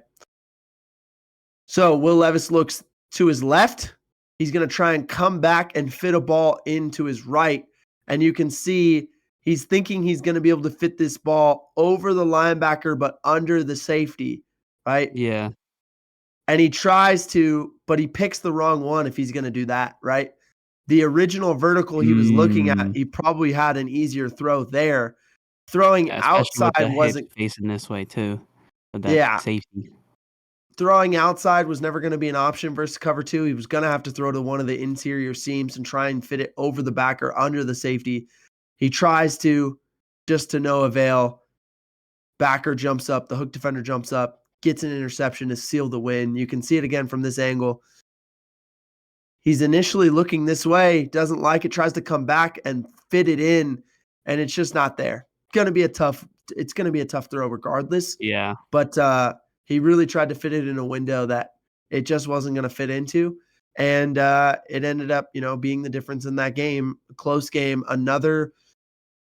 So Will Levis looks to his left. He's going to try and come back and fit a ball into his right. And you can see he's thinking he's going to be able to fit this ball over the linebacker, but under the safety, right? Yeah. And he tries to, but he picks the wrong one if he's going to do that, right? The original vertical he was looking at, he probably had an easier throw there. Throwing Yeah, especially with outside the hips wasn't, facing this way too, with that yeah. safety. Throwing outside was never going to be an option versus cover 2. He was going to have to throw to one of the interior seams and try and fit it over the back or under the safety. He tries to, just to no avail. Backer jumps up, the hook defender jumps up, gets an interception to seal the win. You can see it again from this angle. He's initially looking this way, doesn't like it, tries to come back and fit it in, and it's just not there. It's going to be a tough throw regardless. Yeah. But he really tried to fit it in a window that it just wasn't going to fit into. And it ended up, being the difference in that game. Close game, another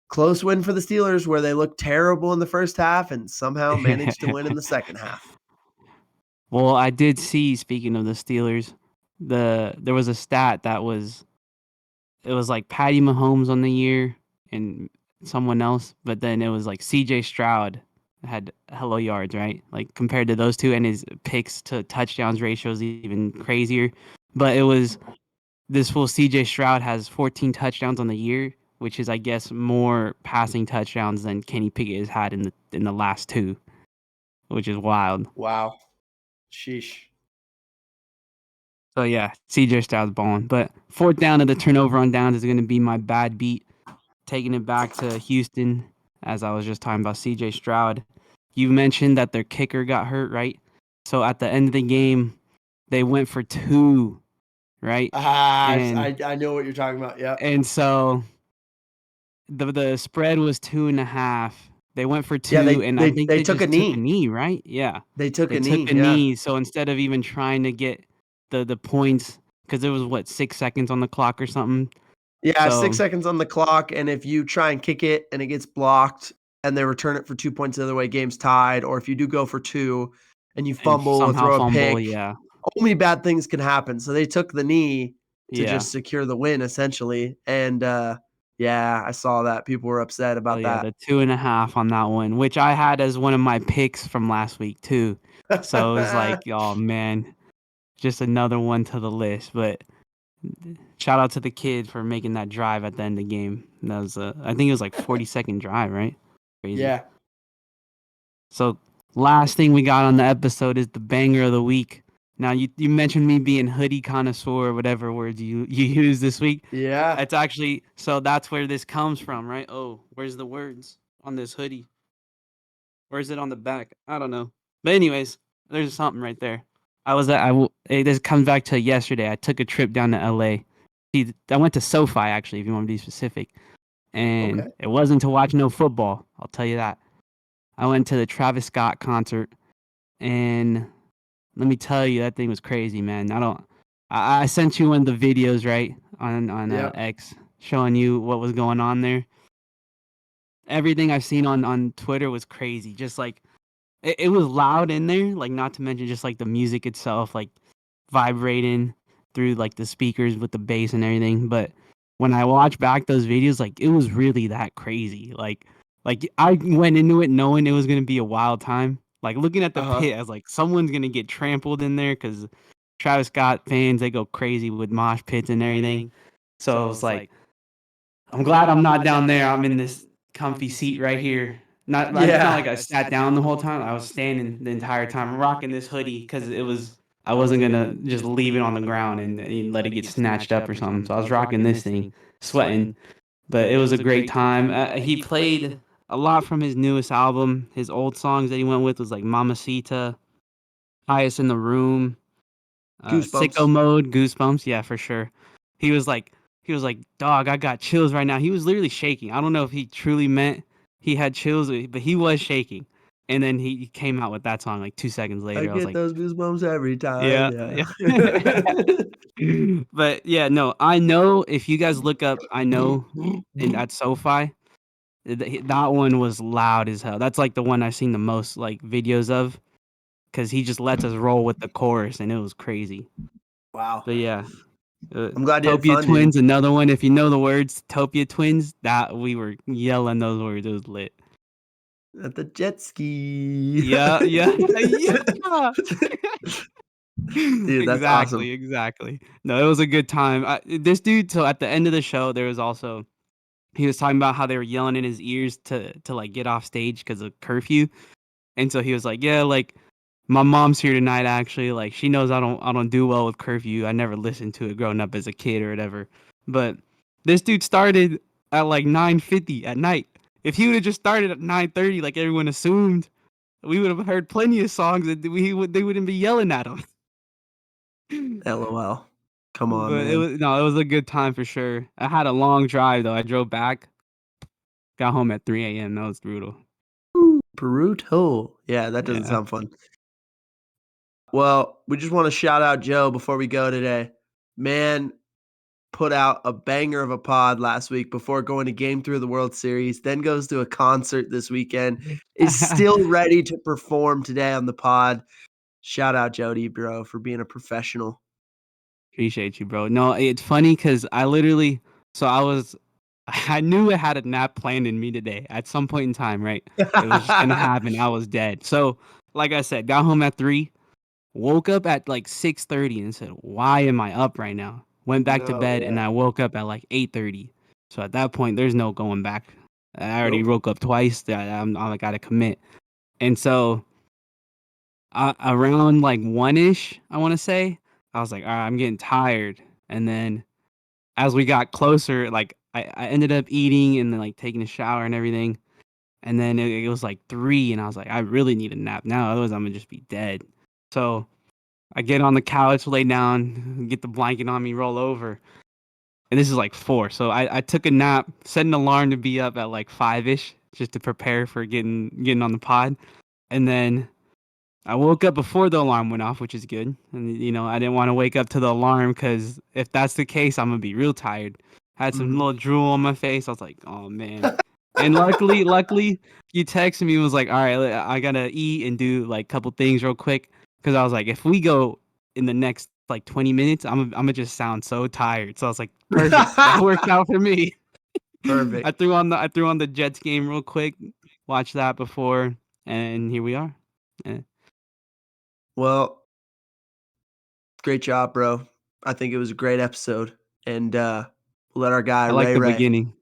close win for the Steelers where they looked terrible in the first half and somehow managed to win in the second half. Well, I did see, speaking of the Steelers, there was a stat that it was like Patty Mahomes on the year and someone else, but then it was like CJ Stroud had hello yards, right? Like compared to those two, and his picks to touchdowns ratio is even crazier. But it was this fool CJ Stroud has 14 touchdowns on the year, which is I guess more passing touchdowns than Kenny Pickett has had in the last 2, which is wild. Wow. Sheesh. So yeah, CJ Stroud's balling. But 4th down of the turnover on downs is going to be my bad beat, taking it back to Houston. As I was just talking about CJ Stroud, you mentioned that their kicker got hurt, right? So at the end of the game, they went for 2 right? And I know what you're talking about. Yep. and so the spread was 2.5. They went for Yeah, 2, and I think they they took a just took a knee. knee, right? Yeah. They took They a took knee. a Yeah. knee, so instead of even trying to get the points, because it was, what, 6 seconds on the clock or something? Yeah, 6 So seconds on the clock, and if you try and kick it and it gets blocked and they return it for 2 points the other way, game's tied, or if you do go for 2 and you and fumble or somehow throw a fumble, pick, yeah. only bad things can happen. So they took the knee to Yeah. just secure the win essentially, and, yeah, I saw that. People were upset So, about yeah, that. the 2.5 on that one, which I had as one of my picks from last week too. So, it was like, "Oh, man, just another one to the list," but shout out to the kid for making that drive at the end of the game. That was, I think it was like 40-second drive, right? Crazy. Yeah. So, last thing we got on the episode is the banger of the week. Now, you mentioned me being hoodie connoisseur, or whatever words you use this week. Yeah. It's actually, so that's where this comes from, right? Oh, where's the words on this hoodie? Or is it on the back? I don't know. But anyways, there's something right there. This comes back to yesterday. I took a trip down to LA. I went to SoFi, actually, if you want to be specific. And Okay. it wasn't to watch no football, I'll tell you that. I went to the Travis Scott concert, and let me tell you, that thing was crazy, man. I sent you one of the videos, right, on Yep. X, showing you what was going on there. Everything I've seen on Twitter was crazy. Just like it was loud in there, like, not to mention just like the music itself, like vibrating through like the speakers with the bass and everything. But when I watch back those videos, like, it was really that crazy. Like I went into it knowing it was gonna be a wild time. Like, looking at the Uh-huh. pit, I was like, someone's gonna get trampled in there because Travis Scott fans, they go crazy with mosh pits and everything. So it was like, I'm glad I'm not down there. I'm in this comfy seat right here. It's not Yeah. like I sat down the whole time. I was standing the entire time, rocking this hoodie because I wasn't gonna just leave it on the ground and let it get snatched up or something. So I was rocking this thing, sweating. But it was a great time. He played a lot from his newest album. His old songs that he went with was like Mamacita, Highest in the Room, Sicko Goosebumps. Mode, Goosebumps, yeah, for sure. He was like "Dog, I got chills right now." He was literally shaking. I don't know if he truly meant he had chills, but he was shaking. And then he came out with that song like 2 seconds I later. I was get like, those goosebumps every time. yeah, Yeah. yeah. But yeah, no, I know if you guys look up I Know in at SoFi, that one was loud as hell. That's like the one I've seen the most like videos of, because he just lets us roll with the chorus, and it was crazy. Wow. But yeah. I'm glad you had Topia fun, dude. Twins, another one. If you know the words, Topia Twins, that we were yelling those words. It was lit. At the jet ski. Yeah, yeah, yeah. Dude, that's Exactly, awesome. exactly. No, it was a good time. This dude. So at the end of the show, there was also, he was talking about how they were yelling in his ears to like get off stage because of curfew. And so he was like, "Yeah, like, my mom's here tonight. Actually, like, she knows I don't do well with curfew. I never listened to it growing up as a kid or whatever. But this dude started at like 9:50 at night. If he would have just started at 9:30, like everyone assumed, we would have heard plenty of songs that they wouldn't be yelling at him. LOL. Come on, But man. it was a good time for sure. I had a long drive though. I drove back, got home at 3 a.m. That was brutal. Brutal. Yeah, that doesn't Yeah. sound fun. Well, we just want to shout out Joe before we go today. Man, put out a banger of a pod last week before going to game 3 of the World Series, then goes to a concert this weekend, is still ready to perform today on the pod. Shout out Jody, bro, for being a professional. Appreciate you, bro. No, it's funny because so I knew I had a nap planned in me today at some point in time, right? It was just gonna happen. I was dead. So, like I said, got home at 3, woke up at like 6:30 and said, "Why am I up right now?" Went back to No, bed and yeah. I woke up at like 8:30. So at that point, there's no going back. I already Nope. woke up twice. I gotta commit. And so, around like 1ish, I want to say, I was like, "All right, I'm getting tired." And then as we got closer, like, I ended up eating and then like taking a shower and everything. And then it was like 3, and I was like, I really need a nap now, otherwise I'm gonna just be dead. So I get on the couch, lay down, get the blanket on me, roll over. And this is like 4. So I took a nap, set an alarm to be up at like 5-ish just to prepare for getting on the pod. And then I woke up before the alarm went off, which is good. And I didn't want to wake up to the alarm because if that's the case, I'm gonna be real tired. Had some little drool on my face. I was like, oh man. And luckily, you texted me and was like, all right, I gotta eat and do like a couple things real quick. Because I was like, if we go in the next like 20 minutes, I'm gonna just sound so tired. So I was like, perfect. That worked out for me. Perfect. I threw on the Jets game real quick, watched that before, and here we are. Yeah. Well, great job, bro. I think it was a great episode. And we'll let our guy I like the Ray beginning.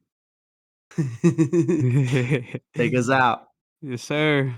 take us out. Yes, sir.